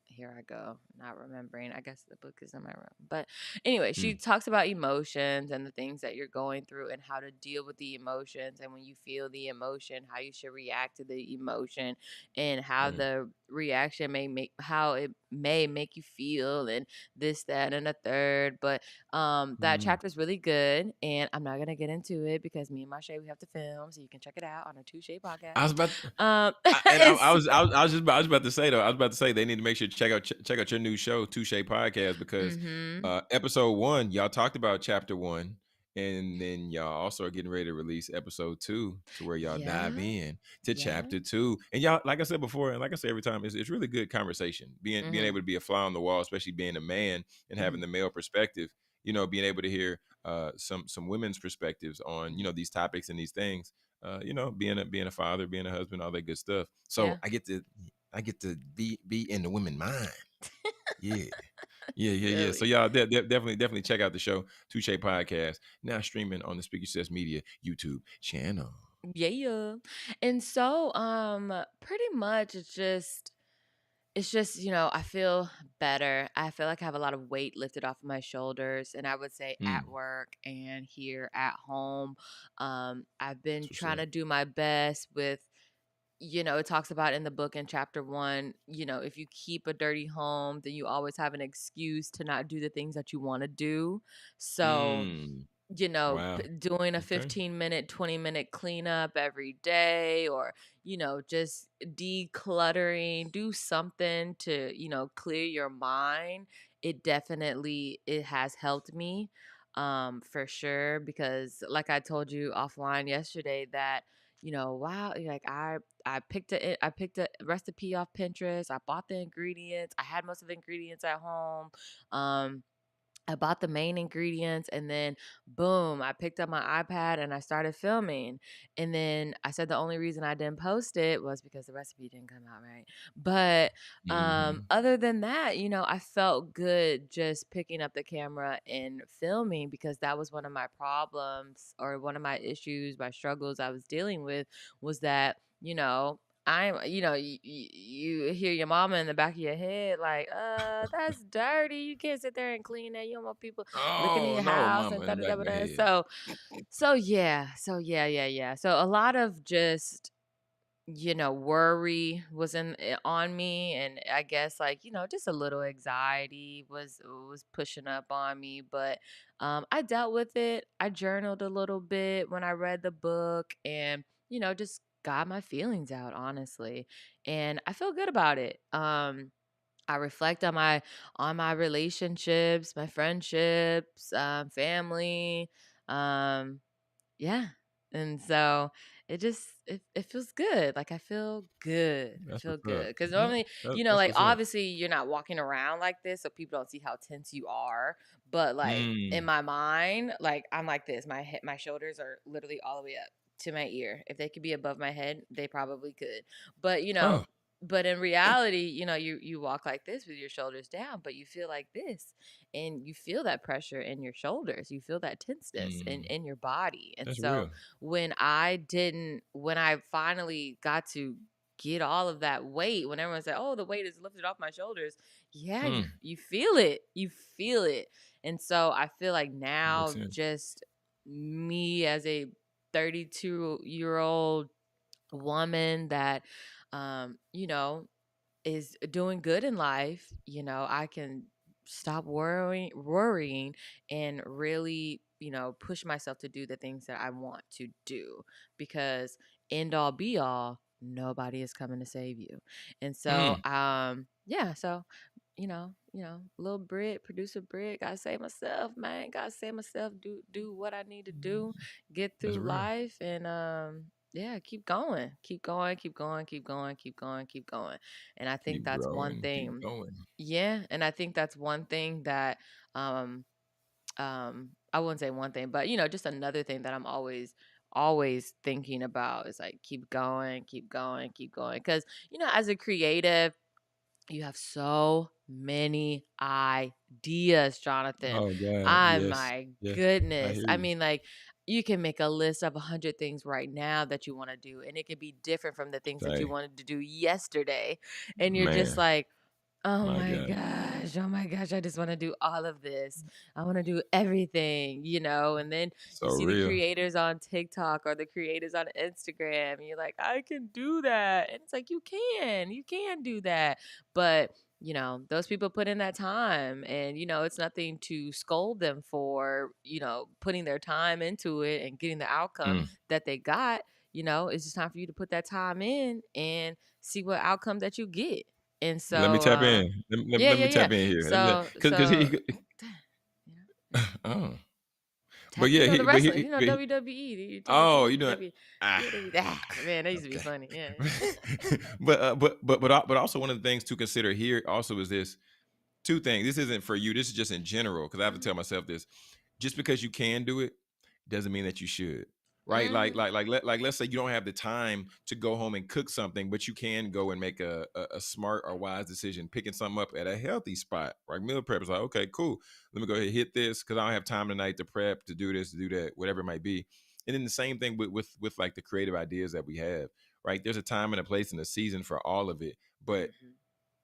here I go, not remembering. I guess the book is in my room. But anyway, she Mm, talks about emotions and the things that you're going through and how to deal with the emotions, and when you feel the emotion, how you should react to the emotion, and how mm, the reaction may make how it may make you feel, and this, that, and a third. But that mm. chapter is really good, and I'm not gonna get into it because me and Marsha, we have to film, so you can check it out on a Touche I podcast. was about It's I was about to say, though, I was about to say they need to make sure to check out your new show, Touche Podcast, because, mm-hmm. episode 1, y'all talked about chapter 1, and then y'all also are getting ready to release episode 2 to where y'all dive Yeah, in to yeah. chapter 2. And y'all, like I said before, and like I say every time, it's really good conversation. Being Mhm, able to be a fly on the wall, especially being a man and having mhm, the male perspective, being able to hear, some women's perspectives on, mhm. these topics and these things, being a father, being a husband, all that good stuff. So Yeah, I get to be in the women mind. Yeah. Yeah, yeah, yeah. So really. y'all definitely check out the show, Touche Podcast, now streaming on the Speaker Says Media YouTube channel. Yeah. And so, pretty much it's just, I feel better. I feel like I have a lot of weight lifted off of my shoulders, and I would say at Mm, work and here at home. I've been that's what's trying up. to do my best with, it talks about in the book in chapter 1, if you keep a dirty home, then you always have an excuse to not do the things that you want to do. So, Mm, wow. doing a Okay. 15-minute, 20-minute cleanup every day, or, just decluttering, do something to, clear your mind. It has helped me, for sure, because like I told you offline yesterday that, wow, like I picked a recipe off Pinterest. I bought the ingredients. I had most of the ingredients at home. Um, I bought the main ingredients, and then boom, I picked up my iPad and I started filming. And then I said the only reason I didn't post it was because the recipe didn't come out right. But Mhm. other than that, I felt good just picking up the camera and filming, because that was one of my problems, or one of my issues, my struggles I was dealing with, was that, you hear your mama in the back of your head like, that's dirty. You can't sit there and clean that. You don't want people looking in Oh, your no, house mama and in da the da back da of my da. head. So yeah. So a lot of just worry was on me, and I guess, like, just a little anxiety was pushing up on me. But I dealt with it. I journaled a little bit when I read the book, and just got my feelings out, honestly, and I feel good about it. I reflect on my relationships, my friendships, family. um yeah. And so it feels good. Like, I feel good. I That's feel what's up. good. Cause Yeah, normally, that's like, what's up. obviously you're not walking around like this, so people don't see how tense you are. But, like, in Mm. my mind, like, I'm like this. My shoulders are literally all the way up to my ear. If they could be above my head, they probably could. But Oh. but in reality, you walk like this with your shoulders down, but you feel like this, and you feel that pressure in your shoulders. You feel that tenseness Mm, in your body. And that's so real. when I finally got to get all of that weight, when everyone said, "Oh, the weight is lifted off my shoulders," yeah, you Mm, you feel it. You feel it. And so I feel like makes now, sense. just me as a 32-year-old woman that you know is doing good in life, I can stop worrying and really, push myself to do the things that I want to do, because end all be all, nobody is coming to save you. And so Mm, yeah, so little Britt, producer Britt, gotta save myself, man. Gotta save myself, do what I need to do, get that's through real. life, and yeah, keep going, keep going, keep going, keep going, keep going, keep going. And I think Keep that's one growing, keep thing. going. Yeah, and I think that's one thing that um I wouldn't say one thing, but just another thing that I'm always thinking about is like keep going, keep going, keep going. Because as a creative, you have so many ideas, Jonathan. Oh God, I yes, My yes, I goodness. hear I you. mean, like, you can make a list of 100 things right now that you want to do, and it can be different from the things that you Say, wanted to do yesterday. And you're just man, like, my God, oh my gosh, I just want to do all of this. I want to do everything. And then you so see the real. creators on TikTok or the creators on Instagram, and you're like, I can do that. And it's like, you can do that. But, those people put in that time, and, it's nothing to scold them for, putting their time into it and getting the outcome Mm. that they got. It's just time for you to put that time in and see what outcome that you get. And Let me so, tap in. yeah, Let yeah, me yeah. tap in here. So, Because so, he, you yeah. oh, but Tap, yeah, the but wrestling, he, but he, WWE, you oh, you doing, WWE, ah, WWE. Ah, man, that used to be okay. funny. Yeah, yeah. But also one of the things to consider here also is this two things. This isn't for you. This is just in general because I have to Mhm, tell myself this. Just because you can do it doesn't mean that you should. Right? mhm, Let's say you don't have the time to go home and cook something, but you can go and make a smart or wise decision, picking something up at a healthy spot. Right? Meal prep is like, okay, cool. Let me go ahead and hit this because I don't have time tonight to prep, to do this, to do that, whatever it might be. And then the same thing with like the creative ideas that we have. Right? There's a time and a place and a season for all of it, but mhm.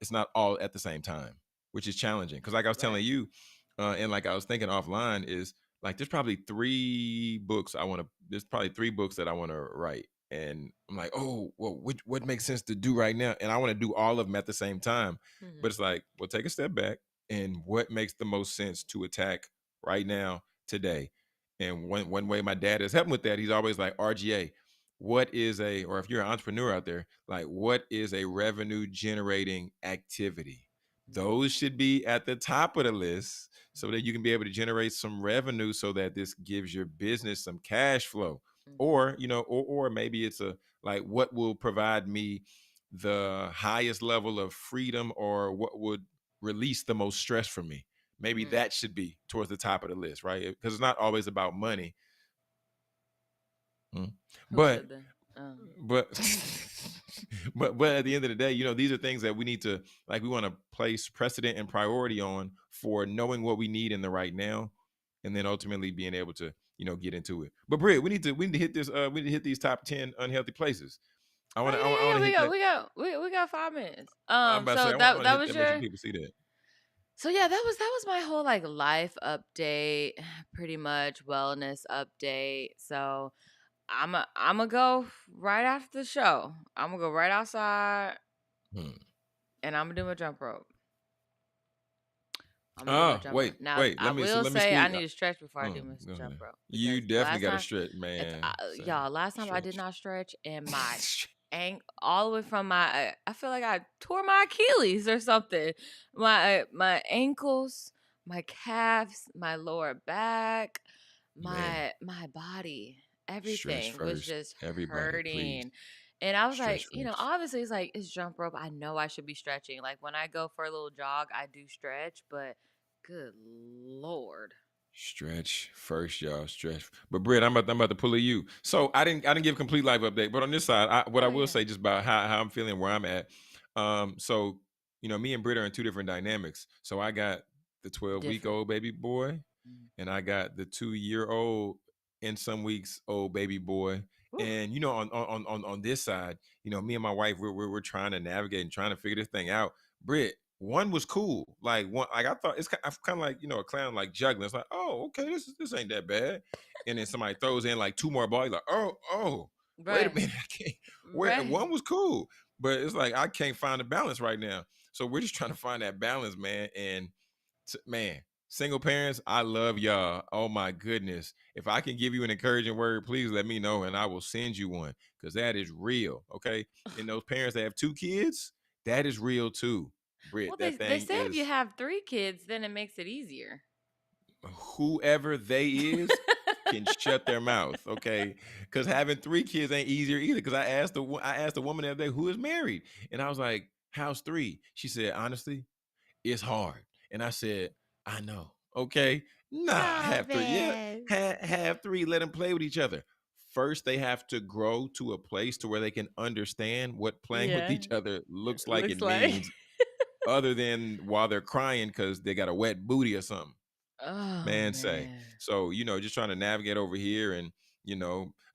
it's not all at the same time, which is challenging. Because like I was Right. telling you, and like I was thinking offline, is like there's probably three books I want to. There's probably three books that I want to write, and I'm like, oh, well, what makes sense to do right now? And I want to do all of them at the same time. But Mhm, it's like, well, take a step back, and what makes the most sense to attack right now, today. And one way my dad has helped me with that, he's always like, RGA, what is a, or if you're an entrepreneur out there, like what is a revenue generating activity? Those mhm, should be at the top of the list so that you can be able to generate some revenue so that this gives your business some cash flow. mhm, Or, or maybe it's a like what will provide me the highest level of freedom or what would release the most stress from me. Maybe mhm. that should be towards the top of the list, right? Because it's not always about money. Mm. Who But said that? but but at the end of the day, these are things that we need to, like, we want to place precedent and priority on for knowing what we need in the right now, and then ultimately being able to get into it. But Britt, we need to hit this. We need to hit these top 10 unhealthy places. I want Oh to. yeah, I yeah, want yeah. to We hit got, that. we got, we got 5 minutes. I'm about to say So I that want to that hit was that. Make sure your. people see that. So yeah, that was my whole like life update, pretty much wellness update. So I'm gonna go right after the show. I'm gonna go right outside Hmm. and I'm gonna do my jump rope. I'm gonna do my Oh, jump rope. wait, Now wait. I will Let me say I squeeze. need to stretch before I do my Go jump ahead. rope, You because definitely got to stretch, man. Say, y'all, last time I did stretch. not stretch, and my all the way from I feel like I tore my Achilles or something. My ankles, my calves, my lower back, Man, my body, stretch everything was first. just Everybody, please. hurting. And I was Stretch like, first. obviously it's jump rope. I know I should be stretching. Like when I go for a little jog, I do stretch, but good lord. Stretch first, y'all. Stretch. But Britt, I'm about to pull a you. So I didn't give a complete life update, but on this side, what I Oh will yeah. say just about how I'm feeling, where I'm at. So me and Britt are in two different dynamics. So I got the 12-week Different. old baby boy, Mm. and I got the 2-year old in some weeks old baby boy. Whew. And on this side, me and my wife, we're trying to navigate and trying to figure this thing out. Britt, one was cool. Like one, like I thought it's kind of like a clown like juggling. It's like, oh, okay, this ain't that bad. And then somebody throws in like two more balls. Like, oh, wait a Right. minute, I can't. Where Right. one was cool, but it's like I can't find the balance right now. So we're just trying to find that balance, man. And man, single parents, I love y'all. Oh my goodness. If I can give you an encouraging word, please let me know and I will send you one because that is real. Okay. And those parents that have two kids, that is real too. Well, Britt, they that they thing say if you is have 3 kids, then it makes it easier. whoever they is can shut their mouth, okay? Because having three kids ain't easier either. Because I asked the woman the other day who is married, and I was like, "How's three?" She said, "Honestly, it's hard." And I said, "I know, okay? Nah, Stop have three, yeah, it. have three. Let them play with each other. First, they have to grow to a place to where they can understand what playing with Yeah. each other looks like Looks and like. means, other than while they're crying because they got a wet booty or something." Oh, Man say. man. So, just trying to navigate over here and,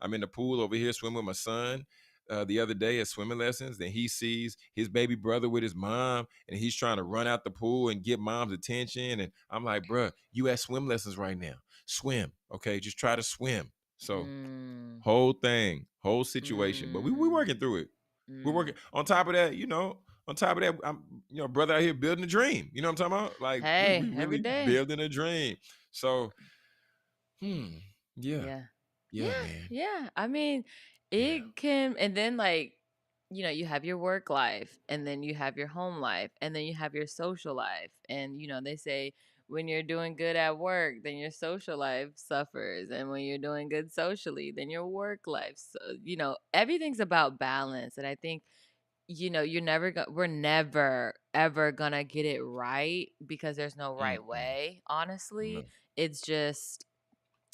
I'm in the pool over here swimming with my son. The other day at swimming lessons, then he sees his baby brother with his mom and he's trying to run out the pool and get mom's attention. And I'm like, bruh, you at swim lessons right now. Swim. Okay. Just try to swim. So Mm. whole thing, whole situation. But we working Mm. through it. We're Mm. working on top of that, I'm brother out here building a dream. You know what I'm talking about? Like we Hey, every really day. building a dream. So, hmm, yeah. Yeah. Yeah, Yeah, man. yeah. I mean, Yeah. it can, and then like, you have your work life, and then you have your home life, and then you have your social life. And, they say when you're doing good at work, then your social life suffers. And when you're doing good socially, then your work life. So, everything's about balance. And I think, we're never ever gonna get it right because there's no right Mm-mm. way, honestly. No, It's just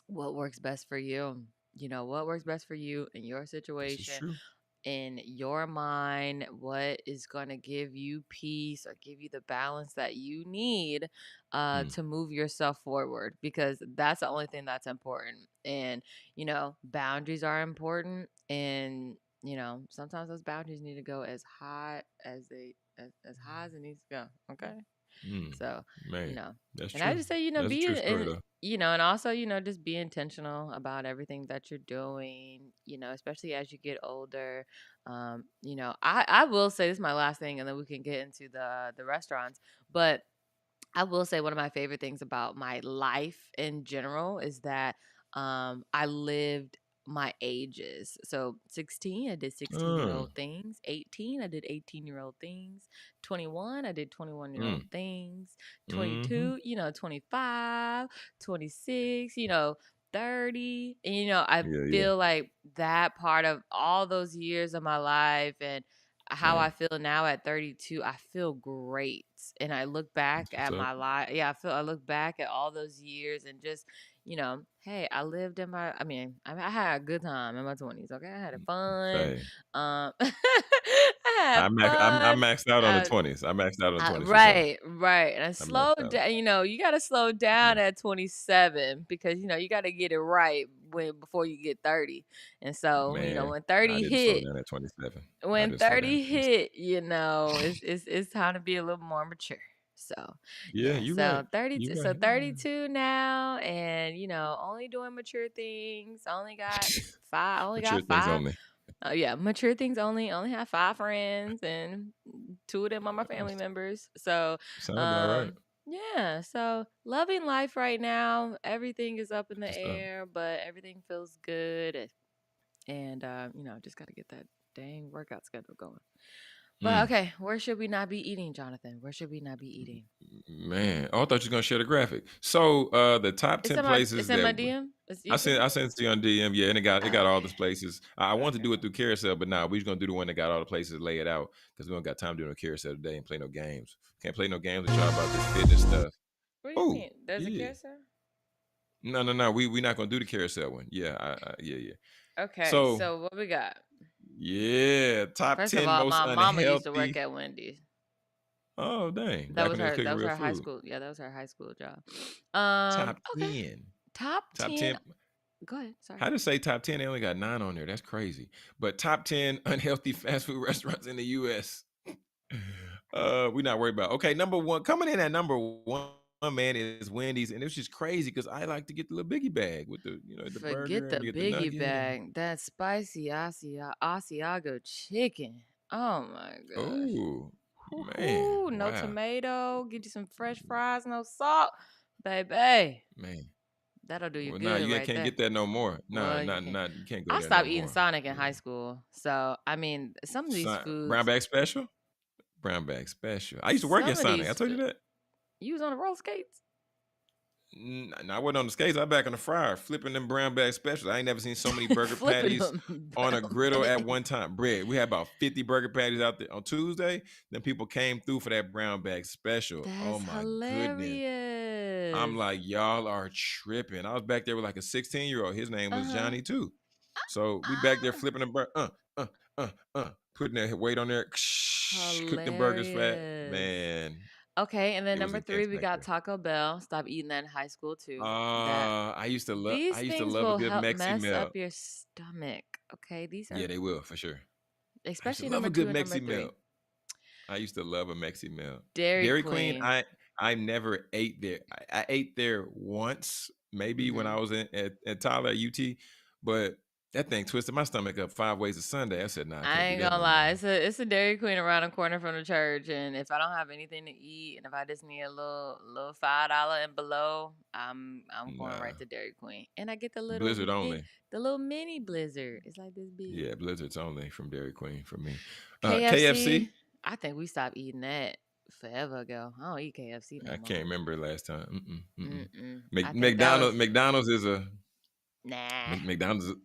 what works best for you. What works best for you in your this is situation, true. in your mind, what is going to give you peace or give you the balance that you need Mm, to move yourself forward, because that's the only thing that's important. And boundaries are important, and sometimes those boundaries need to go as high as as high as it needs to go. Okay. mm. So, you Man, know, that's and I true. just say, That's a be true story though. and also, just be intentional about everything that you're doing, especially as you get older. I will say this is my last thing, and then we can get into the restaurants. But I will say one of my favorite things about my life in general is that I lived my ages. So 16, I did 16-year-old Mm, things. 18, I did 18-year-old things. 21, I did 21-year-old mm, things. mm-hmm. 22, 25, 26, 30. And I Yeah, yeah, feel like that part of all those years of my life, and how I man. feel now at 32, I feel great. And I look back That's what's at up. my life. Yeah, I look back at all those years and just, hey, I lived in I had a good time in my 20s. Okay. I had fun. Say, I had I fun. maxed out on the Uh, 20s. I maxed out on 20s for sure. right, right. And I I maxed slowed out. down, you got to slow Yeah. down at 27 because, you got to get it right before you get 30. And so, Man, when I 30 didn't slow hit, down at 27. I when didn't slow down 30 at 27. hit, it's time to be a little more mature. So, Yeah, yeah, you right. so 32, You so right. 32 now, and only doing mature things. Only got five, only Mature got things five. only. Oh yeah, mature things only have 5 friends, and two of them are my Uh, family members. So, Sound about right. um yeah, so loving life right now. Everything is up in That's the what's up. air, but everything feels good. And just got to get that dang workout schedule going. But Mm. okay, where should we not be eating, Jonathan? Where should we not be eating? Man, oh, I thought you were gonna share the graphic. So the top It's 10 in my it's places in that my DM. You see it? I sent it to you on DM, yeah, and it Oh, got all okay. those places. I wanted to Okay. do it through carousel, but nah, we just gonna do the one that got all the places, lay it out, because we don't got time to do no carousel today and play no games. Can't play no games with y'all about this fitness stuff. What do you Oh, mean? There's a yeah. carousel? No. We not gonna do the carousel one. Yeah, yeah. Okay, So so what we got? Yeah, top First of 10 all, most my mama used to work unhealthy. at Wendy's. Oh, dang. Back when they was That cooking was real her high food. school. Yeah, that was her high school job. Top Okay. 10. Top Top 10. 10. Go ahead. Sorry. How to say top 10? They only got 9 on there. That's crazy. But top 10 unhealthy fast food restaurants in the US. We're not worried about. Okay, number one, coming in at number one, man, is Wendy's. And it's just crazy because I like to get the little biggie bag with the, the burger Forget the and you get the biggie nugget. And bag. That spicy Asiago chicken. Oh my gosh. oh, man, Hoo-hoo. No wow, tomato. Get you some fresh fries, no salt. Baby. man. That'll do you Well, nah, good you right can't there. get that no more. Nah, Well, you not can't. not you can't go I there no stopped eating more. Sonic in Yeah. high school. So, I mean, Brown bag special? Brown bag special. I used to work at some of Sonic. I these told you foods, that? you was on the roller skates? No, I wasn't on the skates. I back on the fryer, flipping them brown bag specials. I ain't never seen so many burger Flipping patties them on a brown griddle at bags. one time. Bread. We had about 50 burger patties out there on Tuesday. Then people came through for that brown bag special. Oh That's my goodness. I'm hilarious. like, y'all are tripping. I was back there with like a 16-year-old. His name was Uh-huh. Johnny too. So we back there Ah, flipping the uh, putting that weight on there, cook them burgers flat. hilarious. Man, Okay, and then it was number three, intense we back got there. Taco Bell. Stop eating that in high school too. That I these used to things love a will good help Mexi mess up melt. your stomach. Okay, these Yeah, are they will for sure. I used to especially love number a two good and number Mexi three. melt. I used to love a Mexi melt. Dairy Dairy Queen, Queen. I never ate there. I ate there once, maybe when I Hmm. was at Tyler at UT, but that thing twisted my stomach up 5 ways a Sunday. I said, nah, I I can't do ain't that gonna no lie, more. it's a Dairy Queen around the corner from the church, and if I don't have anything to eat, and if I just need a little $5 and below, I'm going right Nah. to Dairy Queen, and I get Blizzard only. the little mini Blizzard. It's like this big. Yeah, Blizzard's only from Dairy Queen for me. KFC, KFC, I think we stopped eating that forever ago. I don't eat KFC no I more. can't remember last time. I think that was McDonald's is a nah.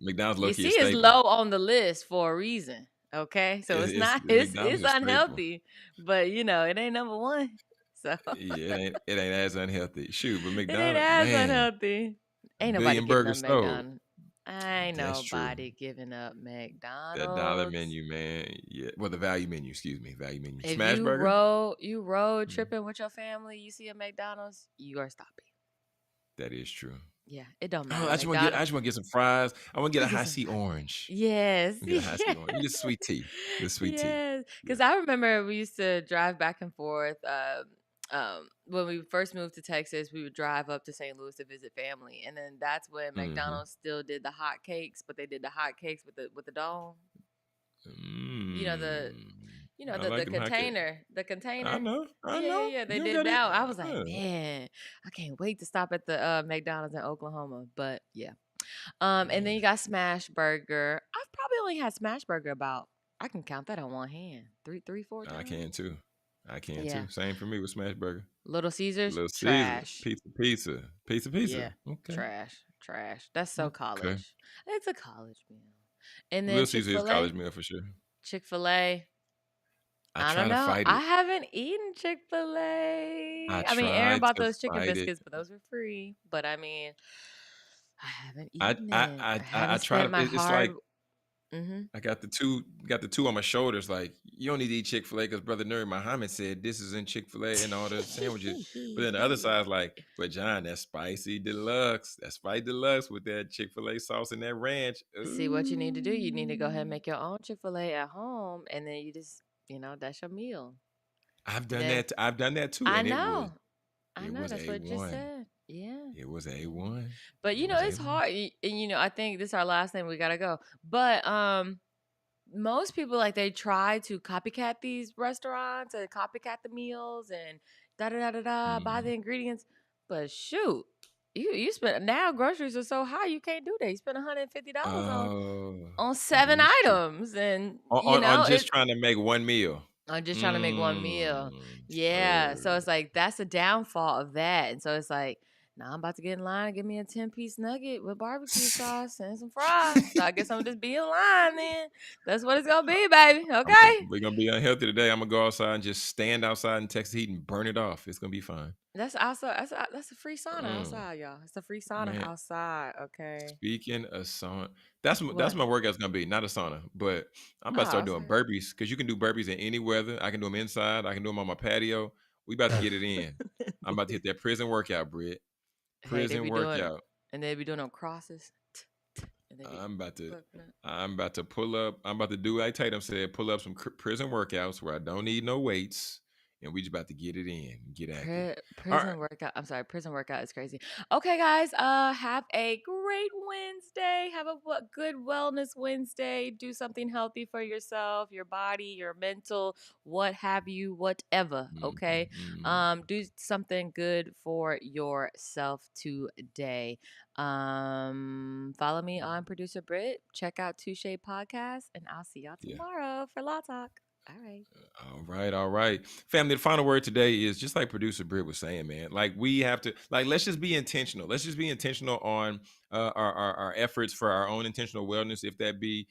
McDonald's low You key a see, it's staple. low on the list for a reason. Okay, so it's not McDonald's it's is a staple. unhealthy, but it ain't number one. So Yeah, it ain't as unhealthy. Shoot, but it ain't McDonald's, as man, unhealthy. Ain't nobody billion giving up burgers sold. McDonald's. Ain't That's true. nobody giving up That dollar McDonald's. menu, man. Yeah. Well, the value menu, excuse me. Value menu. If Smash burger? you road Mm, tripping with your family, you see a McDonald's, you are stopping. that is true. Yeah, it don't Oh, matter. I McDonald's. just want to get some fries. I want to Let get me a get high some C fries. orange. Yes, Let me get a high C yes, orange. Give me the sweet tea. The sweet tea. yes. Yeah. Because I remember we used to drive back and forth. When we first moved to Texas, we would drive up to St. Louis to visit family, and then that's when Mm-hmm. McDonald's still did the hot cakes, but they did the hot cakes with the dome. You know the Mm. I the like them hot cakes. the I container. know. I Yeah, yeah, know. yeah. They You don't did got it. that. I was like, man, I can't wait to stop at the McDonald's in Oklahoma. But yeah. And then Man, you got Smash Burger. I've probably only had Smash Burger about I can count that on one hand. Four I times. can too. I can Yeah. too. Same for me with Smash Burger. Little Caesars, Little Caesar, trash. pizza. Yeah. Okay, Trash. Trash. That's so okay. college. It's a college meal. And then Little Caesar is college meal for sure. Chick-fil-A. I I try don't to know. fight I it. haven't eaten Chick-fil-A. I I mean, Aaron tried bought to those chicken fight it. biscuits, but those were free. But I mean, I haven't eaten it. I I haven't try spent to. my It's hard. like Mm-hmm. I got the two on my shoulders. Like you don't need to eat Chick-fil-A because Brother Nuri Muhammad said this is in Chick-fil-A and all the sandwiches. But then the other side's like, but John, that's spicy deluxe. That's spicy deluxe with that Chick-fil-A sauce and that ranch. See what you need to do. You need to go ahead and Ooh. make your own Chick-fil-A at home, and then you just, that's your meal. I've And done then that. I've done that too, I and know, it was that's a what I just one. said. Yeah. It was a one. But It was a it's one. hard, and I think this is our last thing. We gotta go. But most people like they try to copycat these restaurants and copycat the meals and da da da da da buy Mm. the ingredients. But shoot, you spend now groceries are so high you can't do that. You spend $150 Oh, on that seven is true. items, and On just it. trying to make one meal. I'm just trying to make one meal. Mm, Yeah, so sure. it's like that's the downfall of that, and so it's like Now I'm about to get in line and give me a 10-piece nugget with barbecue sauce and some fries. So I guess I'm just be in line then. That's what it's gonna be, baby. Okay. We're gonna be unhealthy today. I'm gonna go outside and just stand outside in Texas heat and burn it off. It's gonna be fine. That's also that's a free sauna Mm, outside, y'all. It's a free sauna man, outside. Okay. speaking of sauna, that's What? my workout's gonna be, not a sauna. But I'm about to Oh, start doing okay. burpees because you can do burpees in any weather. I can do them inside. I can do them on my patio. We about to get it in. I'm about to hit that prison workout, Britt. Hey, they Prison be doing workout. and they be doing them crosses. And they be I'm about to flipping it. I'm about to pull up. I'm about to do like Tatum said, pull up some prison workouts where I don't need no weights, and we just about to get it in, get active. All right. Prison workout. I'm sorry, prison workout is crazy. Okay, guys. Have a great Wednesday. Have a good wellness Wednesday. Do something healthy for yourself, your body, your mental, what have you, whatever. Mhm, Okay. mhm. Do something good for yourself today. Follow me on producer Britt. Check out Touche Podcast, and I'll see y'all Yeah. tomorrow for Law Talk. All right. All right, all right. Family, the final word today is just like producer Britt was saying, man. Like we have to let's just be intentional. Let's just be intentional on our efforts for our own intentional wellness. If that be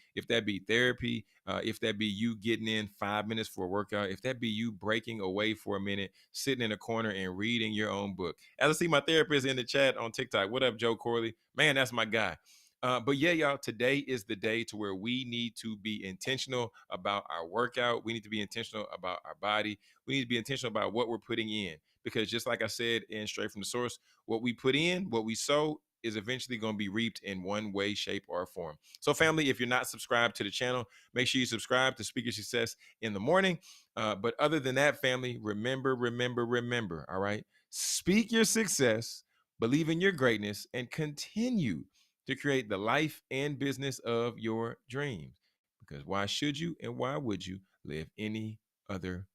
therapy, if that be you getting in 5 minutes for a workout, if that be you breaking away for a minute, sitting in a corner and reading your own book. As I see my therapist in the chat on TikTok, what up, Joe Corley? Man, that's my guy. But yeah, y'all, today is the day to where we need to be intentional about our workout. We need to be intentional about our body. We need to be intentional about what we're putting in. Because just like I said, in straight from the source, what we put in, what we sow, is eventually going to be reaped in one way, shape, or form. So, family, if you're not subscribed to the channel, make sure you subscribe to Speaker Success in the morning. But other than that, family, remember, all right? Speak your success, believe in your greatness, and continue to create the life and business of your dreams. Because why should you and why would you live any other